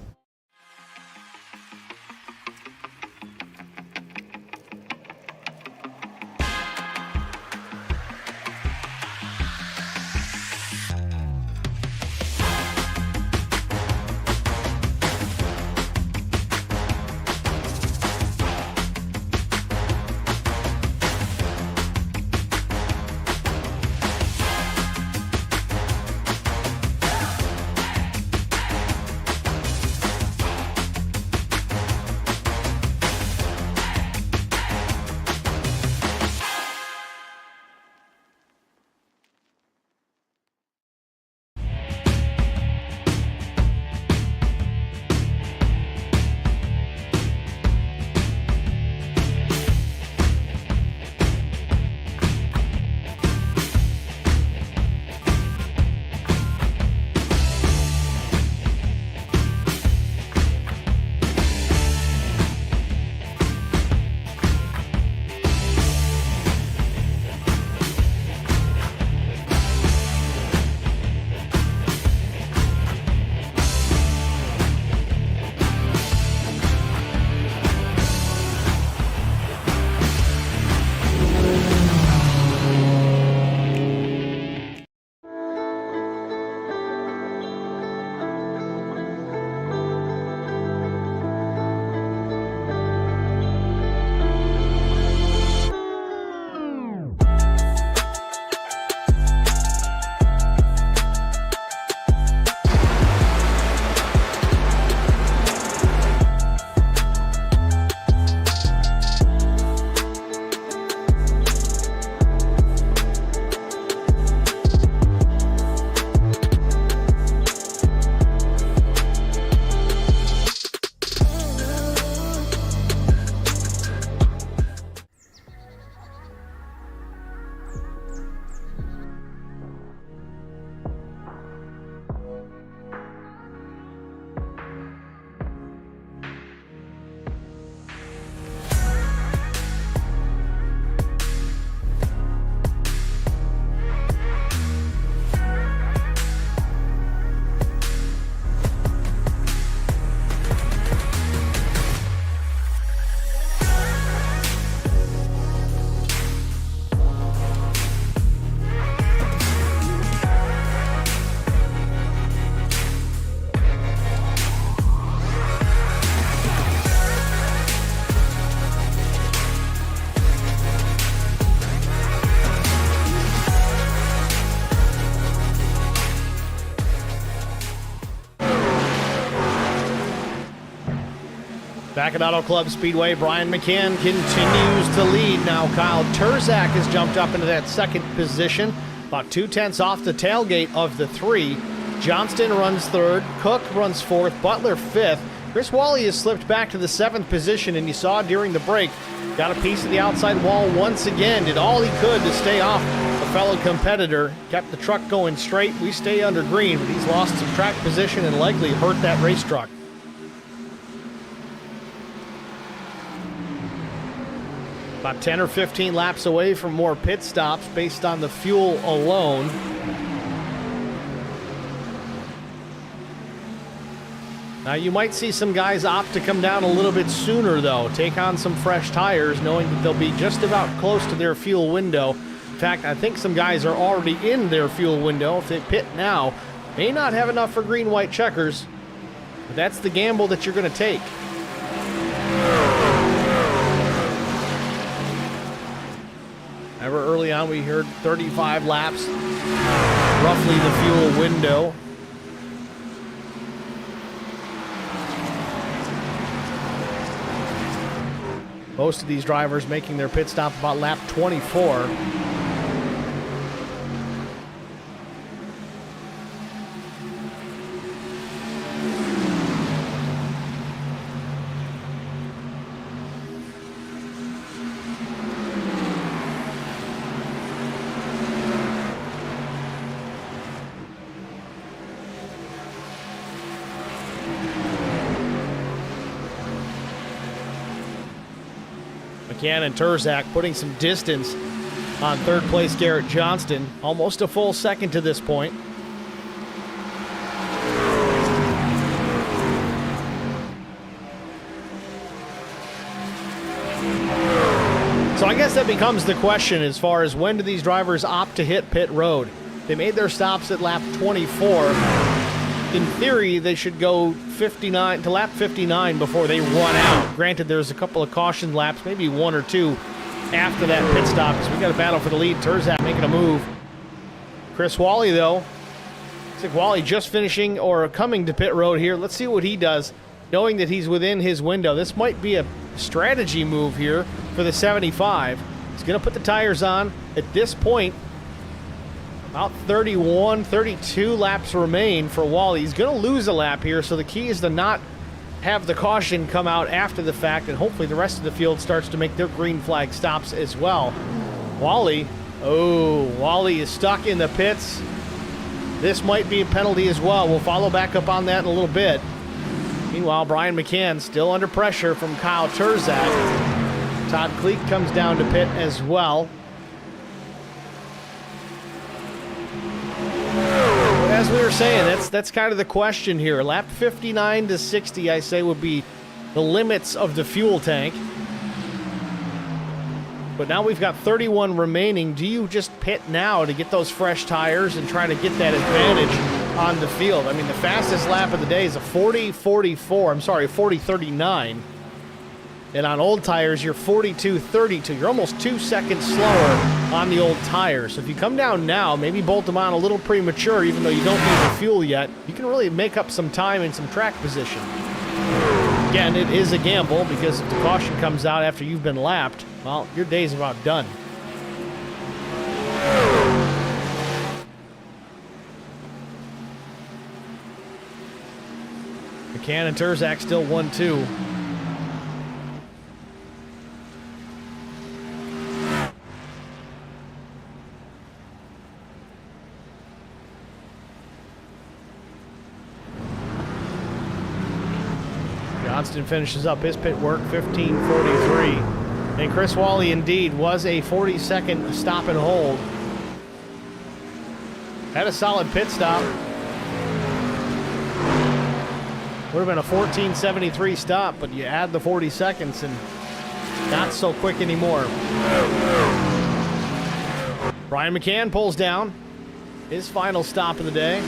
Back at Auto Club Speedway, Brian McCann continues to lead. Now Kyle Turzak has jumped up into that second position, about 2/10 off the tailgate of the three. Johnston runs third, Cook runs fourth, Butler fifth. Chris Wally has slipped back to the seventh position, and you saw during the break, got a piece of the outside wall once again, did all he could to stay off a fellow competitor, kept the truck going straight. We stay under green, but he's lost some track position and likely hurt that race truck. About 10 or 15 laps away from more pit stops based on the fuel alone. Now you might see some guys opt to come down a little bit sooner though, take on some fresh tires, knowing that they'll be just about close to their fuel window. In fact, I think some guys are already in their fuel window. If they pit now, may not have enough for green-white checkers, but that's the gamble that you're going to take. Ever early on, we heard 35 laps, roughly the fuel window. Most of these drivers making their pit stop about lap 24. McCann and Turzak putting some distance on third place Garrett Johnston. Almost a full second to this point. So I guess that becomes the question as far as when do these drivers opt to hit pit road. They made their stops at lap 24. In theory, they should go 59 to lap 59 before they run out. Granted, there's a couple of caution laps, maybe one or two after that pit stop, because we got a battle for the lead. Turzak making a move. Chris Wally, though, looks like Wally just finishing or coming to pit road here. Let's see what he does, knowing that he's within his window. This might be a strategy move here for the 75. He's going to put the tires on at this point. About 31, 32 laps remain for Wally. He's going to lose a lap here, so the key is to not have the caution come out after the fact, and hopefully the rest of the field starts to make their green flag stops as well. Wally is stuck in the pits. This might be a penalty as well. We'll follow back up on that in a little bit. Meanwhile, Brian McCann still under pressure from Kyle Turzak. Todd Cleek comes down to pit as well. As we were saying, that's kind of the question here. Lap 59 to 60, I say, would be the limits of the fuel tank. But now we've got 31 remaining. Do you just pit now to get those fresh tires and try to get that advantage on the field? I mean, the fastest lap of the day is a 40:39. And on old tires, you're 42:32. You're almost 2 seconds slower on the old tires. So if you come down now, maybe bolt them on a little premature, even though you don't need the fuel yet, you can really make up some time and some track position. Again, it is a gamble, because if the caution comes out after you've been lapped, well, your day's about done. McCann and Turzak still 1-2. Johnston finishes up his pit work, 15:43. And Chris Wally indeed was a 40-second stop and hold. Had a solid pit stop. Would have been a 14:73 stop, but you add the 40 seconds and not so quick anymore. Brian McCann pulls down his final stop of the day.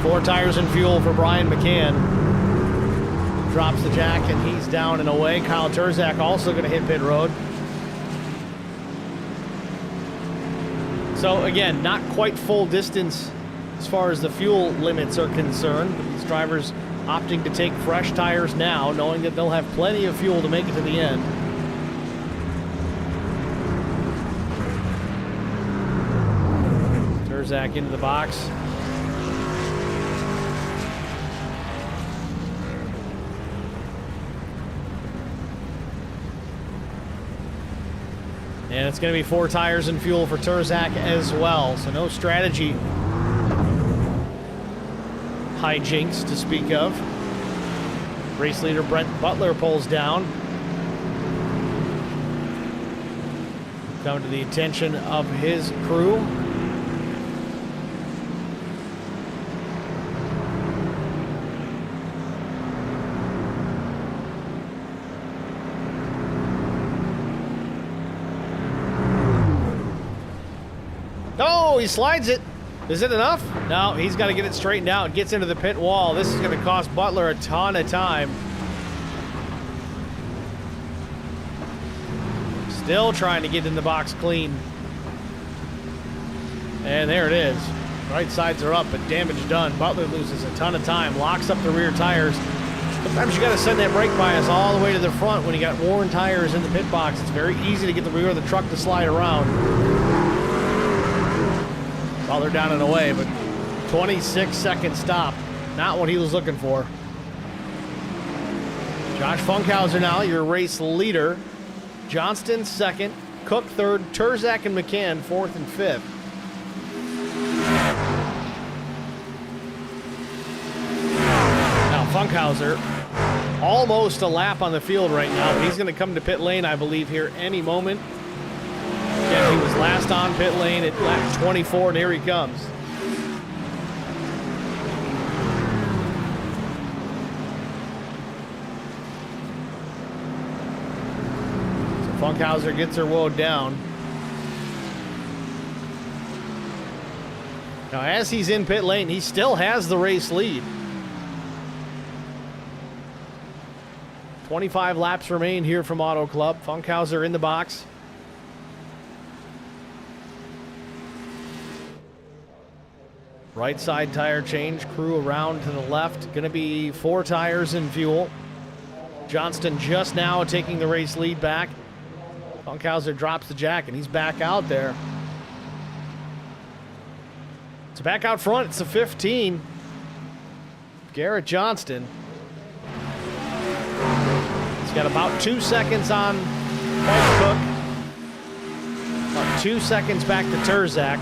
Four tires and fuel for Brian McCann. drops the jack, and he's down and away. Kyle Turzak also going to hit pit road. So again, not quite full distance as far as the fuel limits are concerned. But these drivers opting to take fresh tires now, knowing that they'll have plenty of fuel to make it to the end. Turzak into the box. And it's going to be 4 tires and fuel for Turzak as well. So no strategy hijinks to speak of. Race leader Brent Butler pulls down. Come to the attention of his crew. Oh, he slides it. Is it enough? No, he's got to get it straightened out. Gets into the pit wall. This is going to cost Butler a ton of time. Still trying to get in the box clean. And there it is. Right sides are up, but damage done. Butler loses a ton of time. Locks up the rear tires. Sometimes you got to send that brake bias all the way to the front when you got worn tires in the pit box. It's very easy to get the rear of the truck to slide around. Butler down and away, but 26-second stop. Not what he was looking for. Josh Funkhauser now, your race leader. Johnston second, Cook third, Turzak and McCann fourth and fifth. Now Funkhauser, almost a lap on the field right now, but he's going to come to pit lane, I believe, here any moment. Again, he was last on pit lane at lap 24, and here he comes. So Funkhauser gets her woed down. Now, as he's in pit lane, he still has the race lead. 25 laps remain here from Auto Club. Funkhauser in the box. Right side tire change, crew around to the left. Going to be 4 tires and fuel. Johnston just now taking the race lead back. Funkhauser drops the jack and he's back out there. So back out front, it's a 15. Garrett Johnston. He's got about 2 seconds on Mike Cook. About 2 seconds back to Turzak.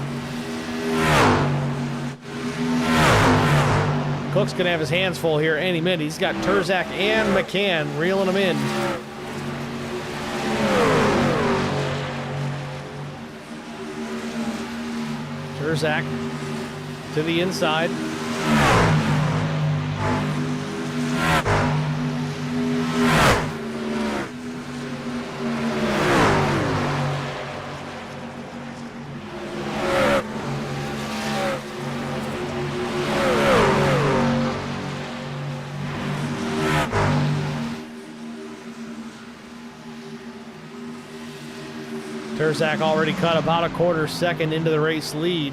Cook's going to have his hands full here any minute. He's got Turzak and McCann reeling him in. Turzak to the inside. Turzak already cut about a quarter second into the race lead.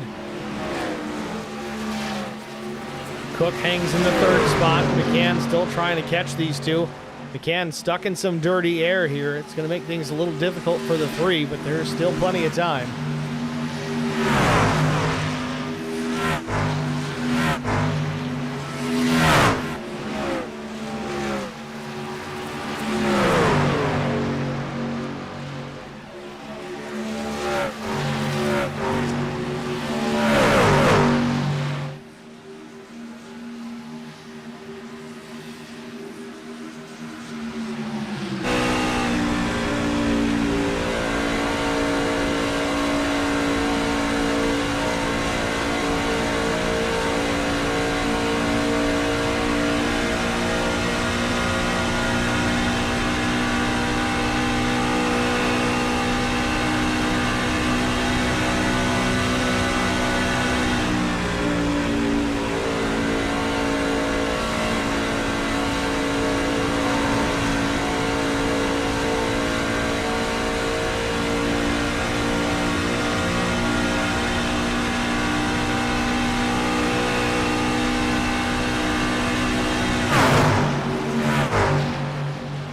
Cook hangs in the third spot. McCann still trying to catch these two. McCann stuck in some dirty air here. It's going to make things a little difficult for the 3, but there's still plenty of time.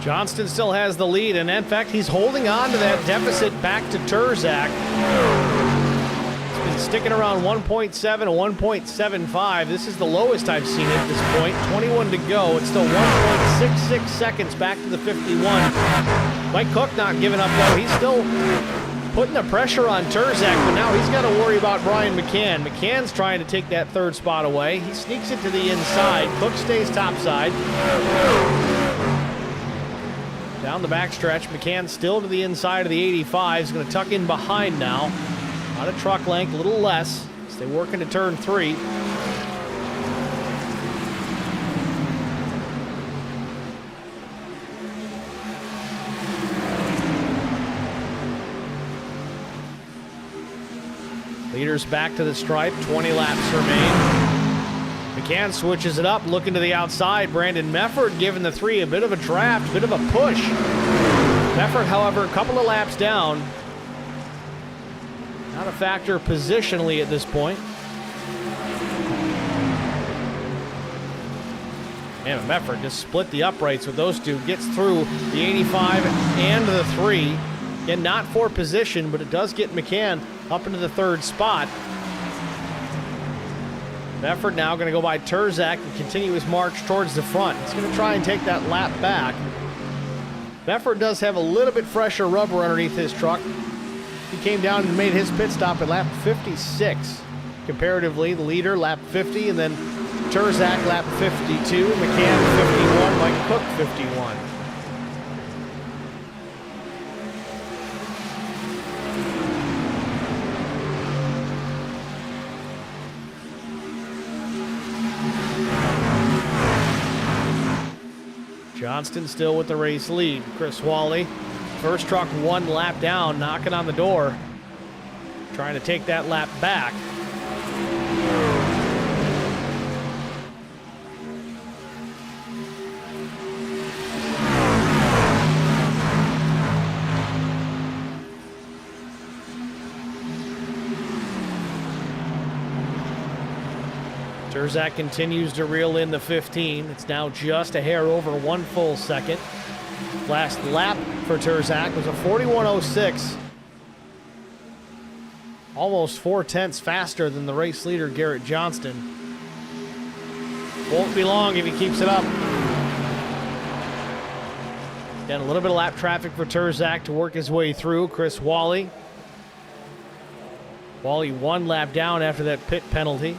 Johnston still has the lead, and in fact, he's holding on to that deficit back to Turzak. It's been sticking around 1.7 and 1.75. This is the lowest I've seen it at this point. 21 to go. It's still 1.66 seconds back to the 51. Mike Cook not giving up, though. He's still putting the pressure on Turzak, but now he's got to worry about Brian McCann. McCann's trying to take that third spot away. He sneaks it to the inside. Cook stays topside. Down the backstretch, McCann still to the inside of the 85. He's going to tuck in behind now. Not a truck length, a little less. As they work into turn 3. Leaders back to the stripe, 20 laps remain. McCann switches it up, looking to the outside. Brandon Mefford giving the 3 a bit of a draft, a bit of a push. Mefford, however, a couple of laps down. Not a factor positionally at this point. And Mefford just split the uprights with those two. Gets through the 85 and the 3. Again, not for position, but it does get McCann up into the third spot. Mefford now going to go by Turzak and continue his march towards the front. He's going to try and take that lap back. Mefford does have a little bit fresher rubber underneath his truck. He came down and made his pit stop at lap 56. Comparatively, the leader, lap 50, and then Turzak, lap 52. McCann, 51. Mike Cook, 51. Johnston still with the race lead. Chris Wally, first truck 1 lap down, knocking on the door, trying to take that lap back. Turzak continues to reel in the 15. It's now just a hair over 1 full second. Last lap for Turzak was a 41.06. Almost 4/10 faster than the race leader, Garrett Johnston. Won't be long if he keeps it up. Again, a little bit of lap traffic for Turzak to work his way through. Chris Wally. Wally 1 lap down after that pit penalty.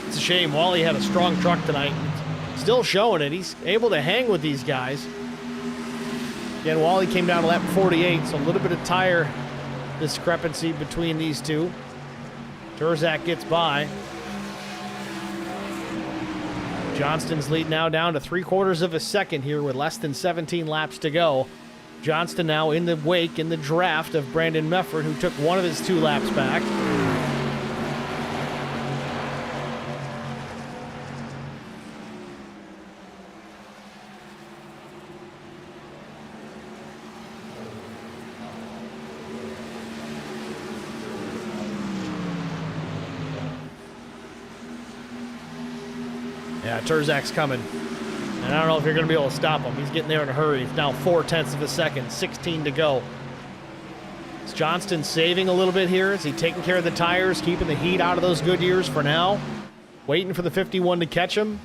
It's a shame. Wally had a strong truck tonight. Still showing it. He's able to hang with these guys. Again, Wally came down to lap 48, so a little bit of tire discrepancy between these two. Turzak gets by. Johnston's lead now down to 3/4 of a second here with less than 17 laps to go. Johnston now in the wake, in the draft of Brandon Mefford, who took 1 of his 2 laps back. Yeah, Turzak's coming. And I don't know if you're going to be able to stop him. He's getting there in a hurry. It's now 4/10 of a second, 16 to go. Is Johnston saving a little bit here? Is he taking care of the tires, keeping the heat out of those Goodyears for now? Waiting for the 51 to catch him?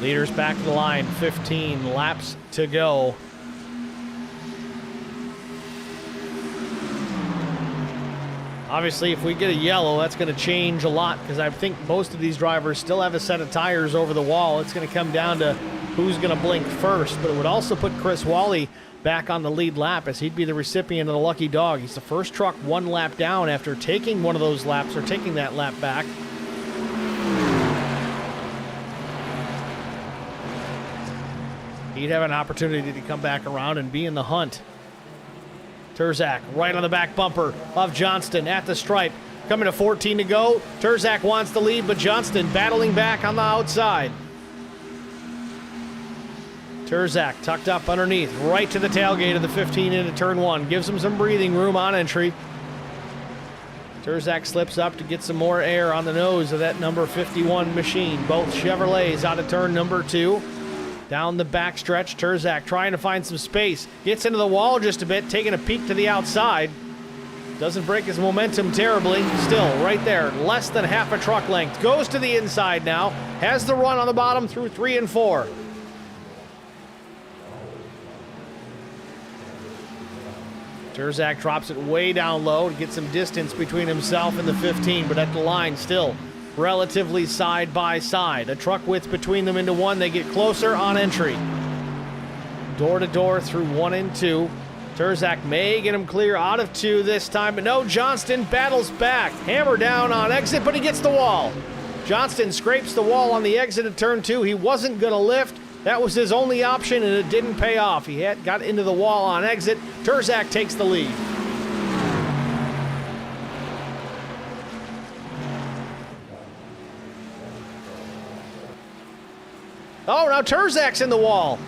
Leaders back to the line, 15 laps to go. Obviously, if we get a yellow, that's going to change a lot because I think most of these drivers still have a set of tires over the wall. It's going to come down to who's going to blink first, but it would also put Chris Wally back on the lead lap as he'd be the recipient of the lucky dog. He's the first truck 1 lap down after taking one of those laps or taking that lap back. He'd have an opportunity to come back around and be in the hunt. Turzak right on the back bumper of Johnston at the stripe. Coming to 14 to go. Terzak wants the lead, but Johnston battling back on the outside. Terzak tucked up underneath, right to the tailgate of the 15 into turn 1. Gives him some breathing room on entry. Terzak slips up to get some more air on the nose of that number 51 machine. Both Chevrolets out of turn number 2. Down the backstretch, Terzak trying to find some space. Gets into the wall just a bit, taking a peek to the outside. Doesn't break his momentum terribly. Still, right there, less than half a truck length. Goes to the inside now. Has the run on the bottom through 3 and 4. Terzak drops it way down low to get some distance between himself and the 15, but at the line still relatively side by side. A truck width between them into 1. They get closer on entry. Door to door through 1 and 2. Terzak may get him clear out of 2 this time, but no, Johnston battles back. Hammer down on exit, but he gets the wall. Johnston scrapes the wall on the exit of turn 2. He wasn't going to lift. That was his only option, and it didn't pay off. He had got into the wall on exit. Terzak takes the lead. Oh, now Terzak's in the wall.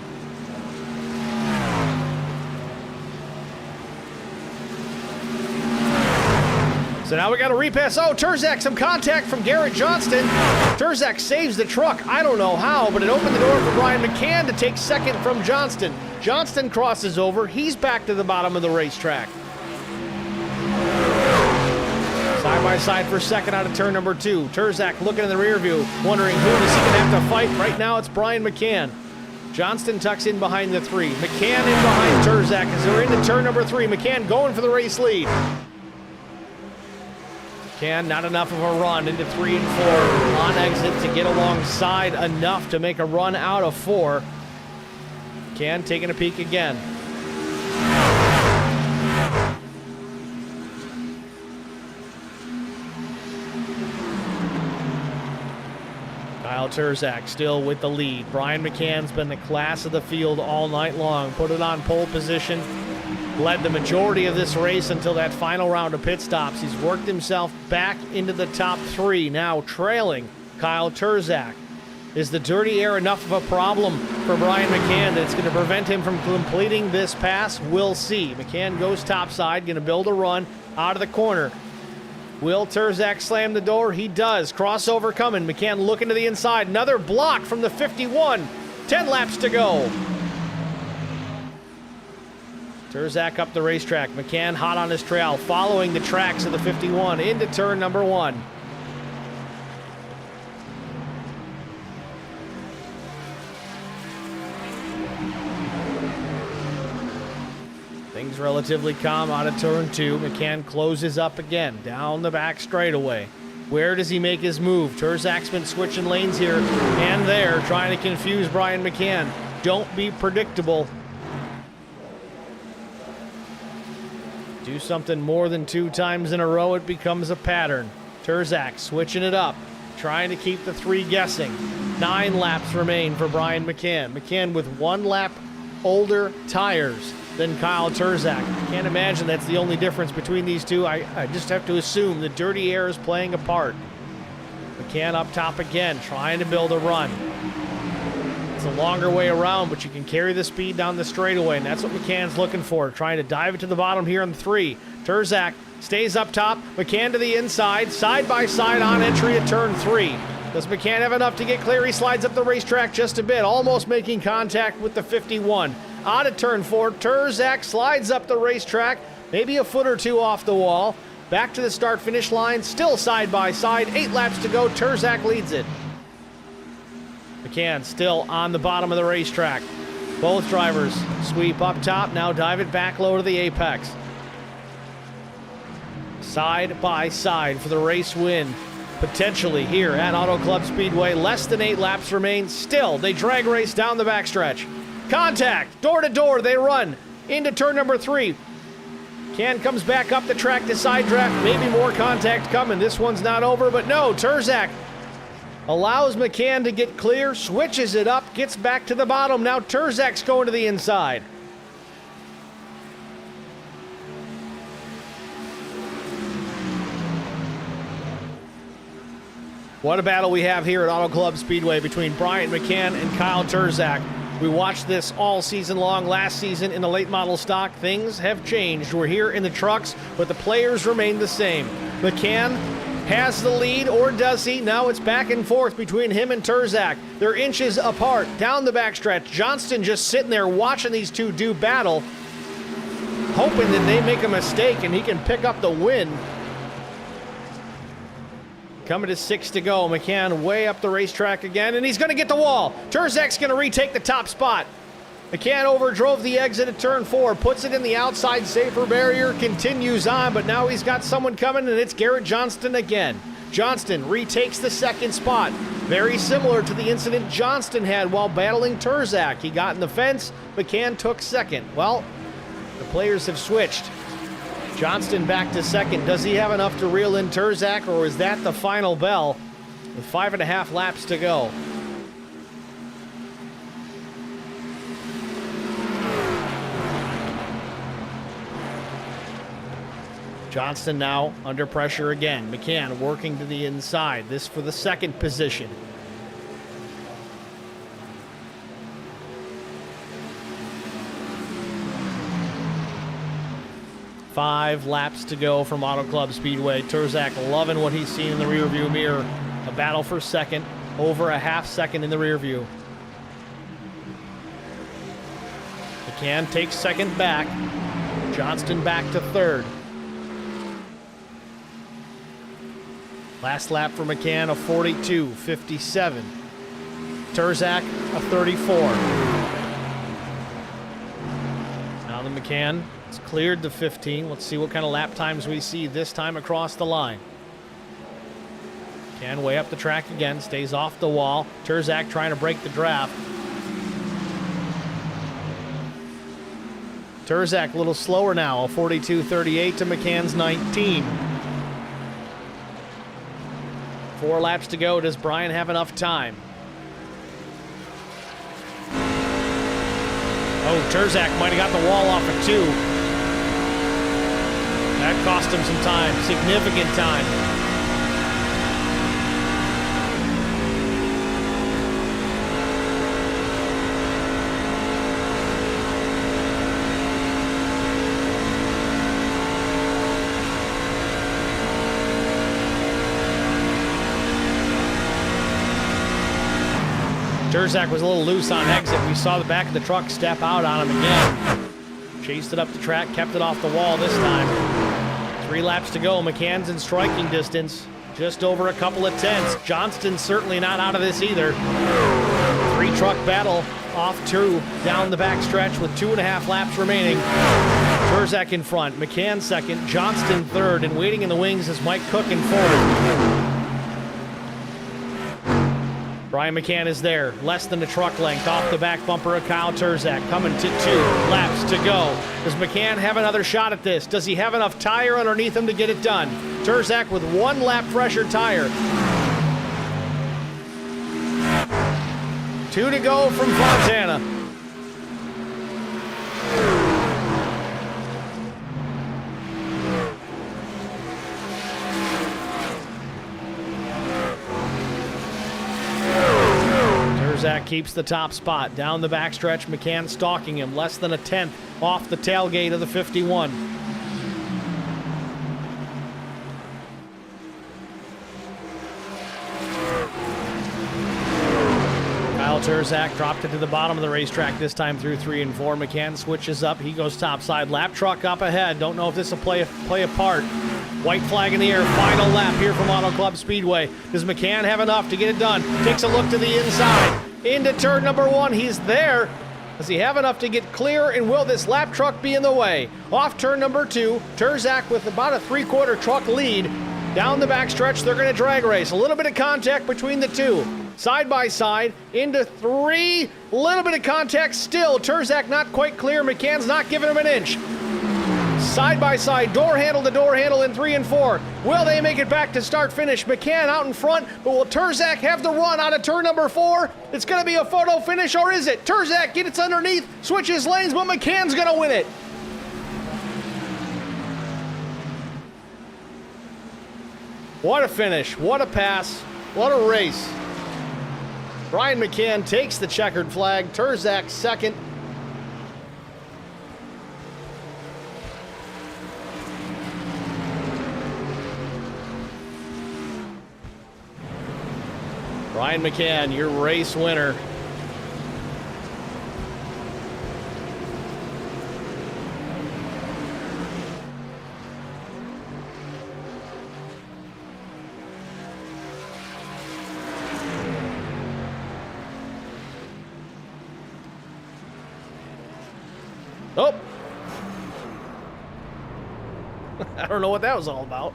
So now we got a repass. Oh, Terzak, some contact from Garrett Johnston. Terzak saves the truck. I don't know how, but it opened the door for Brian McCann to take second from Johnston. Johnston crosses over. He's back to the bottom of the racetrack. Side by side for second out of turn number 2. Terzak looking in the rear view, wondering who is he going to have to fight. Right now it's Brian McCann. Johnston tucks in behind the 3. McCann in behind Terzak as they're into turn number 3. McCann going for the race lead. McCann, not enough of a run into 3 and 4 on exit to get alongside enough to make a run out of 4. McCann taking a peek again. Kyle Terzak still with the lead. Brian McCann's been the class of the field all night long. Put it on pole position. Led the majority of this race until that final round of pit stops. He's worked himself back into the top 3, now trailing Kyle Terzak. Is the dirty air enough of a problem for Brian McCann that it's going to prevent him from completing this pass? We'll see. McCann goes topside, going to build a run out of the corner. Will Terzak slam the door? He does. Crossover coming. McCann looking to the inside. Another block from the 51. 10 laps to go. Terzak up the racetrack. McCann hot on his trail, following the tracks of the 51 into turn number 1. Things relatively calm out of turn 2. McCann closes up again, down the back straightaway. Where does he make his move? Terzak's been switching lanes here and there, trying to confuse Brian McCann. Don't be predictable. Do something more than 2 times in a row, it becomes a pattern. Terzak switching it up, trying to keep the 3 guessing. 9 laps remain for Brian McCann. McCann with 1 lap older tires than Kyle Terzak. Can't imagine that's the only difference between these two. I just have to assume the dirty air is playing a part. McCann up top again, trying to build a run. It's a longer way around, but you can carry the speed down the straightaway, and that's what McCann's looking for. Trying to dive it to the bottom here on the 3. Terzak stays up top. McCann to the inside, side by side on entry at turn 3. Does McCann have enough to get clear? He slides up the racetrack just a bit, almost making contact with the 51. Out of turn 4, Terzak slides up the racetrack, maybe a foot or 2 off the wall. Back to the start-finish line, still side by side. 8 laps to go. Terzak leads it. McCann still on the bottom of the racetrack. Both drivers sweep up top, now dive it back low to the apex. Side by side for the race win. Potentially here at Auto Club Speedway. Less than 8 laps remain. Still, they drag race down the backstretch. Contact, door to door, they run into turn number 3. McCann comes back up the track to side draft. Maybe more contact coming. This one's not over, but no, Terzak allows McCann to get clear, switches it up, gets back to the bottom. Now Terzak's going to the inside. What a battle we have here at Auto Club Speedway between Bryant McCann and Kyle Turzak. We watched this all season long. Last season in the late model stock, things have changed. We're here in the trucks, but the players remain the same. McCann has the lead, or does he? No, it's back and forth between him and Turzak. They're inches apart down the backstretch. Johnston just sitting there watching these two do battle, hoping that they make a mistake and he can pick up the win. Coming to 6 to go. McCann way up the racetrack again, and he's going to get the wall. Turzak's going to retake the top spot. McCann overdrove the exit at turn 4, puts it in the outside safer barrier, continues on, but now he's got someone coming, and it's Garrett Johnston again. Johnston retakes the second spot. Very similar to the incident Johnston had while battling Turzak. He got in the fence, McCann took second. Well, the players have switched. Johnston back to second. Does he have enough to reel in Turzak, or is that the final bell with 5.5 laps to go? Johnston now under pressure again. McCann working to the inside. This for the second position. Five laps to go from Auto Club Speedway. Turzak loving what he's seen in the rearview mirror. A battle for second, over a half second in the rearview. McCann takes second back. Johnston back to third. Last lap for McCann, a 42.57. Turzak, a 34. Now the McCann has cleared the 15. Let's see what kind of lap times we see this time across the line. McCann way up the track again, stays off the wall. Turzak trying to break the draft. Turzak a little slower now, a 42.38 to McCann's 19. 4 laps to go. Does Brian have enough time? Oh, Turzak might have got the wall off at 2. That cost him some time, significant time. Turzak was a little loose on exit. We saw the back of the truck step out on him again. Chased it up the track, kept it off the wall this time. 3 laps to go. McCann's in striking distance. Just over a couple of tenths. Johnston's certainly not out of this either. 3-truck battle off 2 down the backstretch with 2.5 laps remaining. Turzak in front, McCann second, Johnston third, and waiting in the wings is Mike Cook in fourth. Brian McCann is there, less than a truck length off the back bumper of Kyle Turzak, coming to 2 laps to go. Does McCann have another shot at this? Does he have enough tire underneath him to get it done? Turzak with 1 lap fresher tire. 2 to go from Fontana. Turzak keeps the top spot. Down the backstretch, McCann stalking him, less than a tenth off the tailgate of the 51. Kyle Turzak dropped it to the bottom of the racetrack this time through 3 and 4. McCann switches up. He goes topside. Lap truck up ahead. Don't know if this will play a part. White flag in the air. Final lap here from Auto Club Speedway. Does McCann have enough to get it done? Takes a look to the inside. Into turn number 1. He's there. Does he have enough to get clear, and will this lap truck be in the way? Off turn number 2, Turzak with about a 3/4 truck lead. Down the backstretch, they're going to drag race. A little bit of contact between the two. Side by side, into 3. Little bit of contact still. Turzak not quite clear. McCann's not giving him an inch. Side by side, door handle to door handle in 3 and 4. Will they make it back to start finish? McCann out in front, but will Turzak have the run out of turn number 4? It's going to be a photo finish, or is it? Turzak gets underneath, switches lanes, but McCann's going to win it. What a finish, what a pass. What a race. Brian McCann takes the checkered flag. Turzak second. Brian McCann, your race winner. Oh! I don't know what that was all about.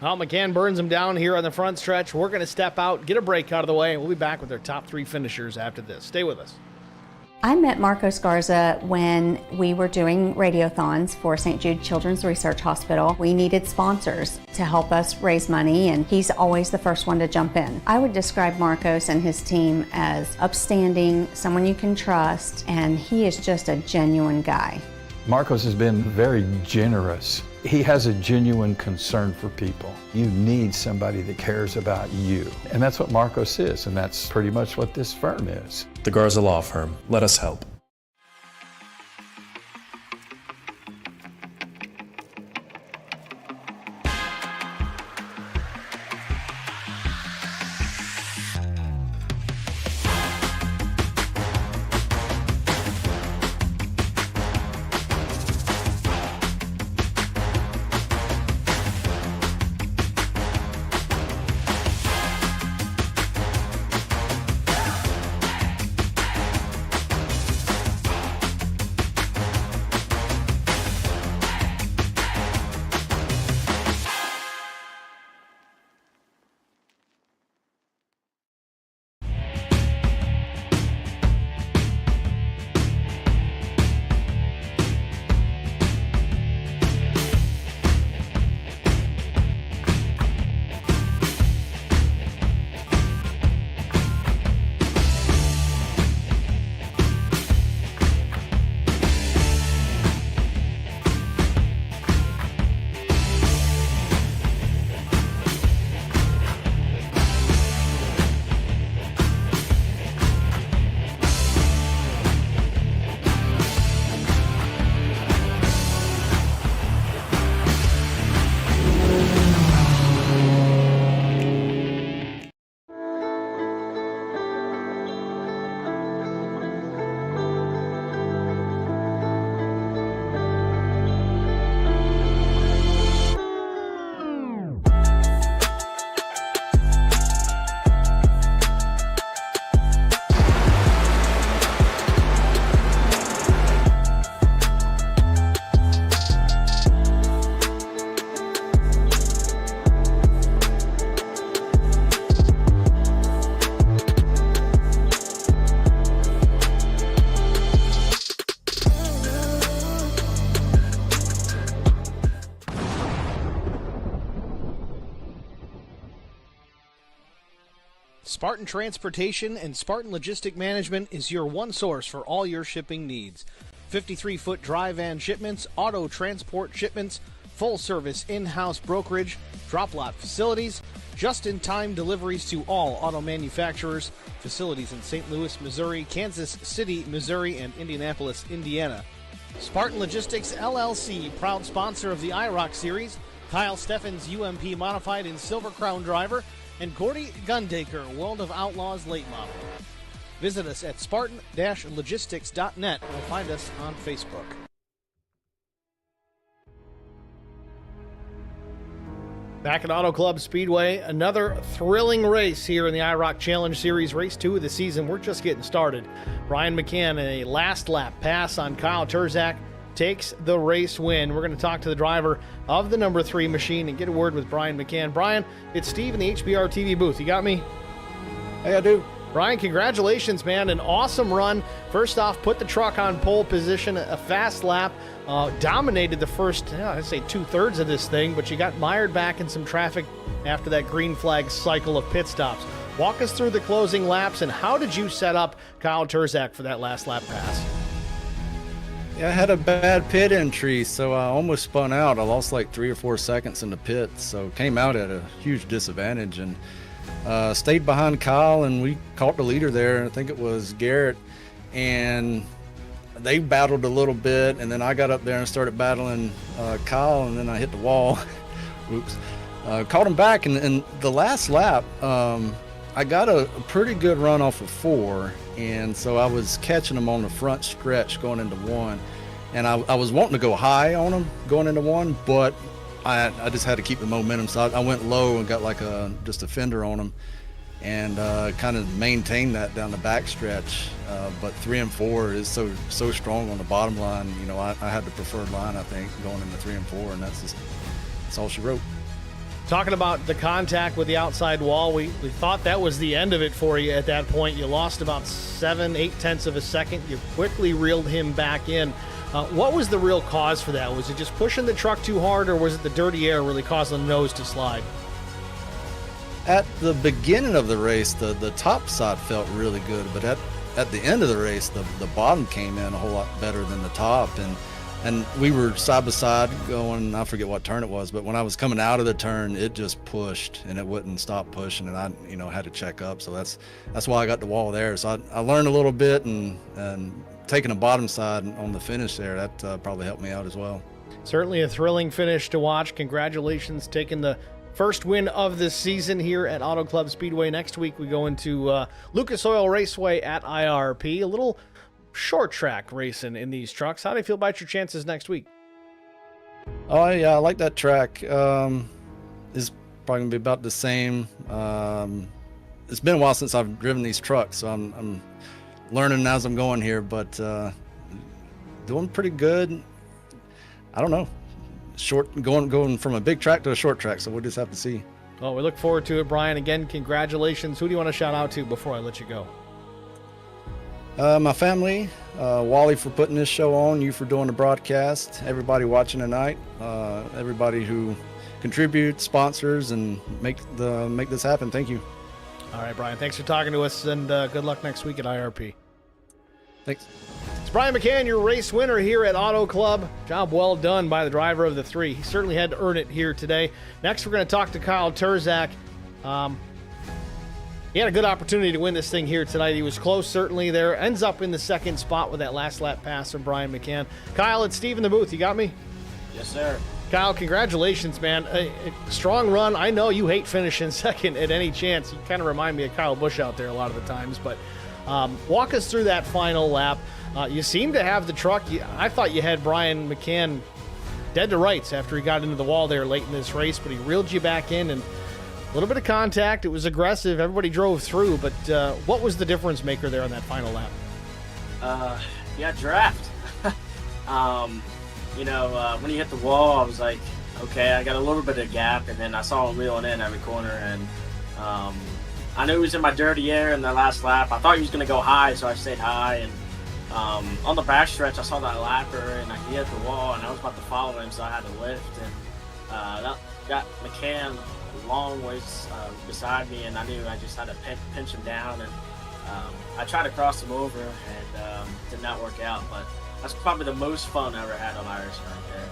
Well, McCann burns him down here on the front stretch. We're going to step out, get a break out of the way, and we'll be back with our top three finishers after this. Stay with us. I met Marco Scarza when we were doing radiothons for St. Jude Children's Research Hospital. We needed sponsors to help us raise money, and he's always the first one to jump in. I would describe Marcos and his team as upstanding, someone you can trust, and he is just a genuine guy. Marcos has been very generous. He has a genuine concern for people. You need somebody that cares about you. And that's what Marcos is, and that's pretty much what this firm is. The Garza Law Firm. Let us help. Spartan Transportation and Spartan Logistic Management is your one source for all your shipping needs. 53-foot dry van shipments, auto transport shipments, full-service in-house brokerage, drop lot facilities, just-in-time deliveries to all auto manufacturers, facilities in St. Louis, Missouri, Kansas City, Missouri, and Indianapolis, Indiana. Spartan Logistics LLC, proud sponsor of the IROC Series, Kyle Steffens UMP Modified and Silver Crown Driver, and Gordy Gundaker, World of Outlaws Late Model. Visit us at spartan-logistics.net or find us on Facebook. Back at Auto Club Speedway, another thrilling race here in the IROC Challenge Series, race 2 of the season. We're just getting started. Brian McCann, a last lap pass on Kyle Terzak, takes the race win. We're going to talk to the driver of the number 3 machine and get a word with Brian McCann. Brian, it's Steve in the HBR TV booth. You got me? Hey, I do. Brian, congratulations, man. An awesome run. First off, put the truck on pole position, a fast lap. Dominated the first, I'd say 2/3 of this thing, but you got mired back in some traffic after that green flag cycle of pit stops. Walk us through the closing laps, and how did you set up Kyle Terzak for that last lap pass? Yeah, I had a bad pit entry, so I almost spun out. I lost like 3 or 4 seconds in the pit, so came out at a huge disadvantage, and stayed behind Kyle, and we caught the leader there. I think it was Garrett, and they battled a little bit, and then I got up there and started battling Kyle, and then I hit the wall. Oops. Caught him back, and the last lap, I got a pretty good run off of 4, and so I was catching him on the front stretch going into 1, and I was wanting to go high on him going into 1, but I just had to keep the momentum, so I went low and got like just a fender on him, and kind of maintained that down the back stretch. But 3 and 4 is so strong on the bottom line. You know, I had the preferred line, I think, going into 3 and 4, and that's all she wrote. Talking about the contact with the outside wall, we thought that was the end of it for you at that point. You lost about 7/8 of a second. You quickly reeled him back in. What was the real cause for that? Was it just pushing the truck too hard, or was it the dirty air really causing the nose to slide? At the beginning of the race, the top side felt really good, but at the end of the race, the bottom came in a whole lot better than the top, and we were side by side going, I forget what turn it was, but when I was coming out of the turn, it just pushed and it wouldn't stop pushing, and I had to check up. So that's why I got the wall there. So I learned a little bit, and taking the bottom side on the finish there, that probably helped me out as well. Certainly a thrilling finish to watch. Congratulations, taking the first win of this season here at Auto Club Speedway. Next week we go into Lucas Oil Raceway at IRP. A little short track racing in these trucks. How do you feel about your chances next week? Oh yeah, I like that track. It's probably gonna be about the same. It's been a while since I've driven these trucks, so I'm learning as I'm going here, but doing pretty good. I don't know, going from a big track to a short track, so we'll just have to see. Well, we look forward to it, Brian. Again, congratulations. Who do you want to shout out to before I let you go? My family, Wally for putting this show on, you for doing the broadcast, everybody watching tonight, everybody who contributes, sponsors, and make this happen. Thank you. All right, Brian, thanks for talking to us, and good luck next week at IRP. Thanks. It's Brian McCann, your race winner here at Auto Club. Job well done by the driver of the 3. He certainly had to earn it here today. Next, we're going to talk to Kyle Terzak. He had a good opportunity to win this thing here tonight. He was close, certainly there. Ends up in the second spot with that last lap pass from Brian McCann. Kyle, it's Steve in the booth. You got me? Yes, sir. Kyle, congratulations, man. A strong run. I know you hate finishing second at any chance. You kind of remind me of Kyle Busch out there a lot of the times. But walk us through that final lap. You seem to have the truck. I thought you had Brian McCann dead to rights after he got into the wall there late in this race, but he reeled you back in, and a little bit of contact. It was aggressive. Everybody drove through, but what was the difference maker there on that final lap? Yeah, draft. When he hit the wall, I was like, okay, I got a little bit of gap, and then I saw him reeling in every corner, and I knew he was in my dirty air in the last lap. I thought he was going to go high, so I stayed high, and on the backstretch, I saw that lapper, and he hit the wall, and I was about to follow him, so I had to lift, and that got McCann a long ways beside me, and I knew I just had to pinch him down, and I tried to cross him over, and did not work out, but that's probably the most fun I ever had on Irish right there.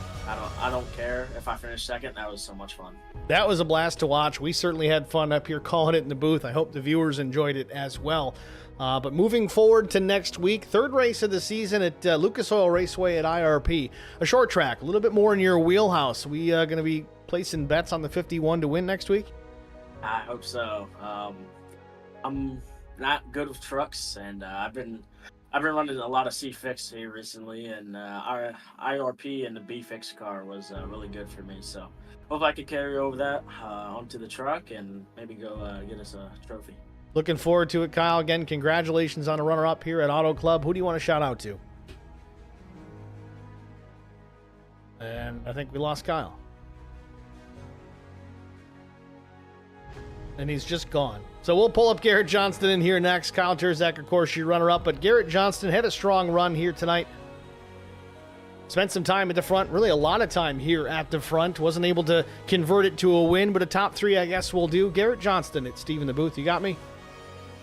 I don't care if I finish second. That was so much fun. That was a blast to watch. We certainly had fun up here calling it in the booth. I hope the viewers enjoyed it as well. But moving forward to next week, third race of the season at Lucas Oil Raceway at IRP. A short track, a little bit more in your wheelhouse. We going to be placing bets on the 51 to win next week? I hope so. I'm not good with trucks, and I've I've been running a lot of C-Fix here recently, and our IRP and the B-Fix car was really good for me. So hope I could carry over that onto the truck and maybe go get us a trophy. Looking forward to it, Kyle. Again, congratulations on a runner-up here at Auto Club. Who do you want to shout out to? And I think we lost Kyle. And he's just gone. So we'll pull up Garrett Johnston in here next. Kyle Terzak, of course, your runner-up. But Garrett Johnston had a strong run here tonight. Spent some time at the front, really a lot of time here at the front. Wasn't able to convert it to a win, but a top 3, I guess, will do. Garrett Johnston at Steve in the booth. You got me?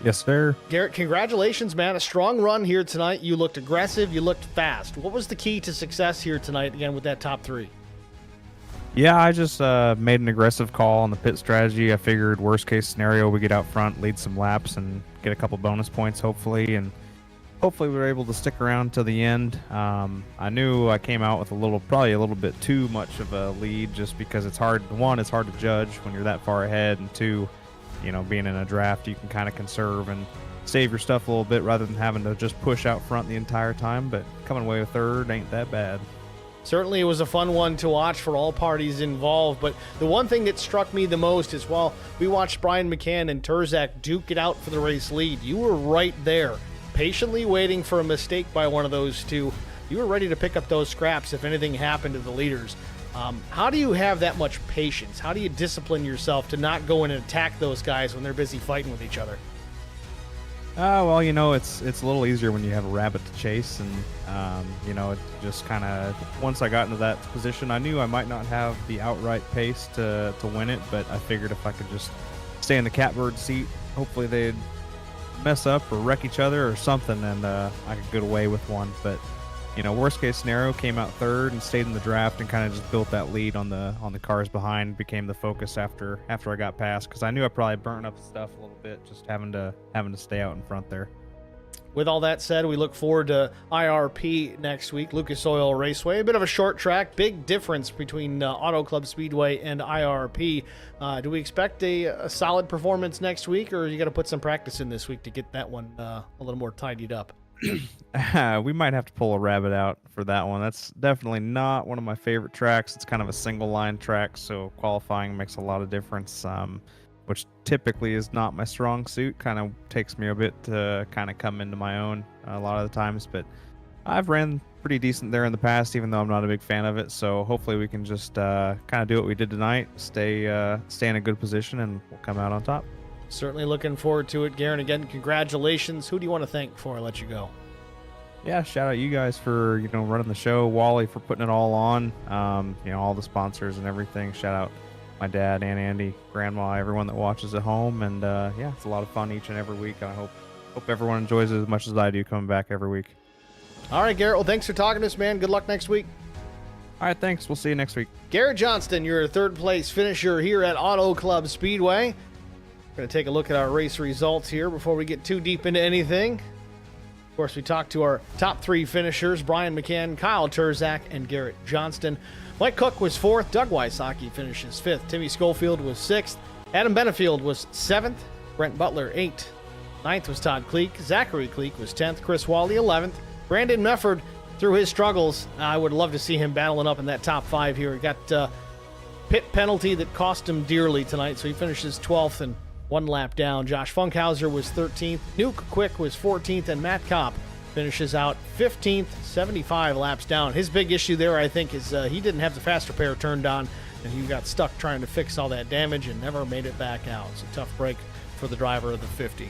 Yes, sir. Garrett, congratulations, man. A strong run here tonight. You looked aggressive. You looked fast. What was the key to success here tonight, again, with that top 3? Yeah, I just made an aggressive call on the pit strategy. I figured worst case scenario, we get out front, lead some laps, and get a couple bonus points, hopefully. And hopefully we were able to stick around to the end. I knew I came out with probably a little bit too much of a lead, just because it's hard. One, it's hard to judge when you're that far ahead, and two, being in a draft, you can kind of conserve and save your stuff a little bit rather than having to just push out front the entire time. But coming away with third ain't that bad. Certainly it was a fun one to watch for all parties involved, but the one thing that struck me the most is while we watched Brian McCann and Terzak duke it out for the race lead, you were right there, patiently waiting for a mistake by one of those two. You were ready to pick up those scraps if anything happened to the leaders. How do you have that much patience? How do you discipline yourself to not go in and attack those guys when they're busy fighting with each other? Well, it's a little easier when you have a rabbit to chase, and it just kind of, once I got into that position, I knew I might not have the outright pace to win it, but I figured if I could just stay in the catbird seat, hopefully they'd mess up or wreck each other or something, and I could get away with one. But worst case scenario, came out third and stayed in the draft and kind of just built that lead on the cars behind. Became the focus after I got past, because I knew I probably burnt up stuff a little bit just having to stay out in front there. With all that said, we look forward to IRP next week, Lucas Oil Raceway. A bit of a short track, big difference between Auto Club Speedway and IRP. Do we expect a solid performance next week, or you got to put some practice in this week to get that one a little more tidied up? We might have to pull a rabbit out for that one. That's definitely not one of my favorite tracks. It's kind of a single line track, so qualifying makes a lot of difference, which typically is not my strong suit. Kind of takes me a bit to kind of come into my own a lot of the times, but I've ran pretty decent there in the past, even though I'm not a big fan of it. So hopefully we can just kind of do what we did tonight, stay in a good position, and we'll come out on top. Certainly looking forward to it, Garen. Again, congratulations. Who do you want to thank before I let you go? Yeah, shout out you guys for running the show, Wally for putting it all on, all the sponsors and everything. Shout out my dad, Aunt Andy, Grandma, everyone that watches at home, and it's a lot of fun each and every week. And I hope everyone enjoys it as much as I do coming back every week. All right, Garrett. Well, thanks for talking to us, man. Good luck next week. All right, thanks. We'll see you next week. Garrett Johnston, your third place finisher here at Auto Club Speedway. We're going to take a look at our race results here before we get too deep into anything. Of course, we talked to our top 3 finishers, Brian McCann, Kyle Terzak, and Garrett Johnston. Mike Cook was 4th. Doug Wysocki finishes 5th. Timmy Schofield was 6th. Adam Benefield was 7th. Brent Butler, 8th. 9th was Todd Cleek. Zachary Cleek was 10th. Chris Wally, 11th. Brandon Mefford, through his struggles, I would love to see him battling up in that top 5 here. He got pit penalty that cost him dearly tonight, so he finishes 12th and 1 lap down. Josh Funkhauser was 13th. Nuke Quick was 14th, and Matt Kopp finishes out 15th, 75 laps down. His big issue there, I think, is he didn't have the fast repair turned on, and he got stuck trying to fix all that damage and never made it back out. It's a tough break for the driver of the 50.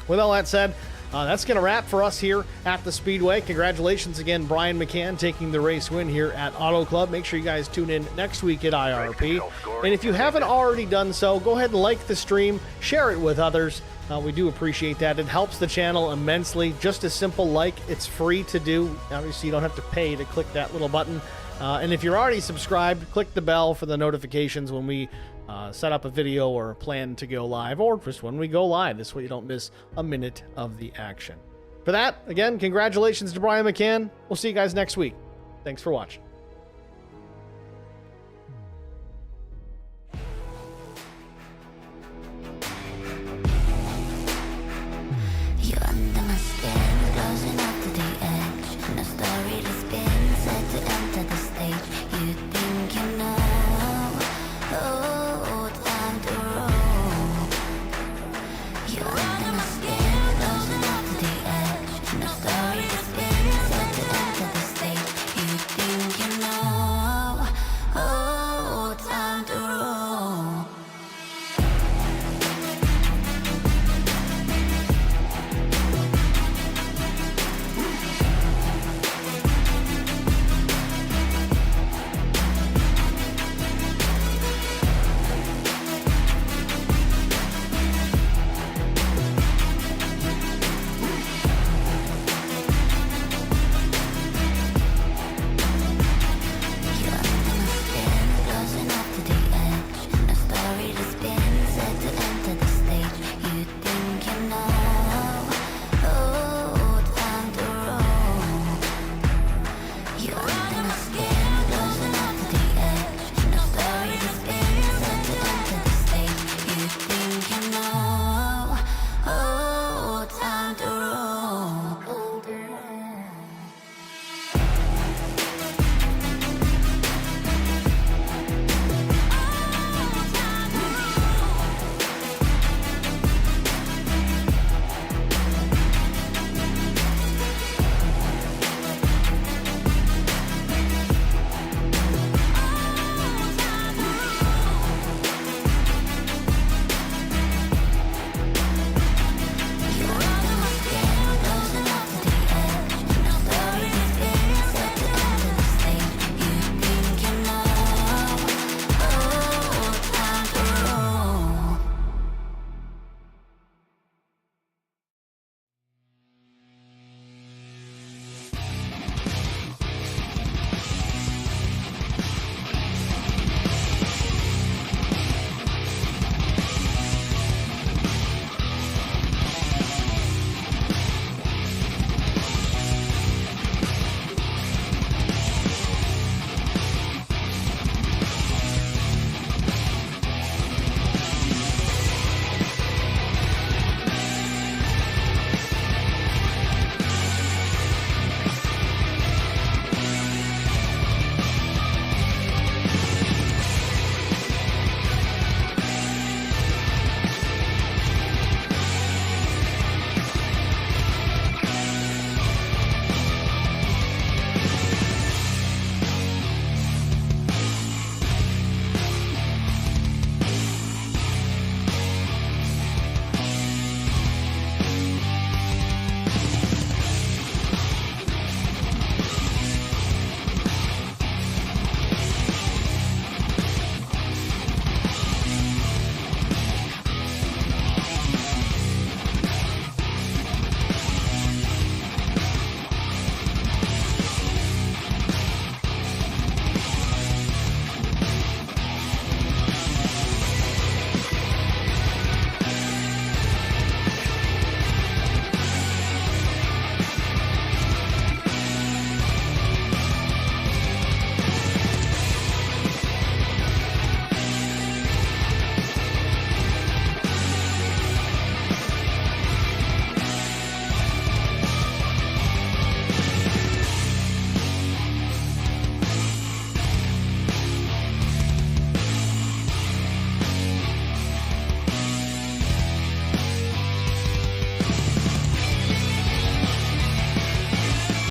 With all that said, that's going to wrap for us here at the Speedway. Congratulations again, Brian McCann, taking the race win here at Auto Club. Make sure you guys tune in next week at IRP. And if you haven't already done so, go ahead and like the stream, share it with others. We do appreciate that. It helps the channel immensely. Just a simple like. It's free to do. Obviously, you don't have to pay to click that little button. And if you're already subscribed, click the bell for the notifications when we set up a video or plan to go live, or just when we go live. This way you don't miss a minute of the action. For that, again, congratulations to Brian McCann. We'll see you guys next week. Thanks for watching.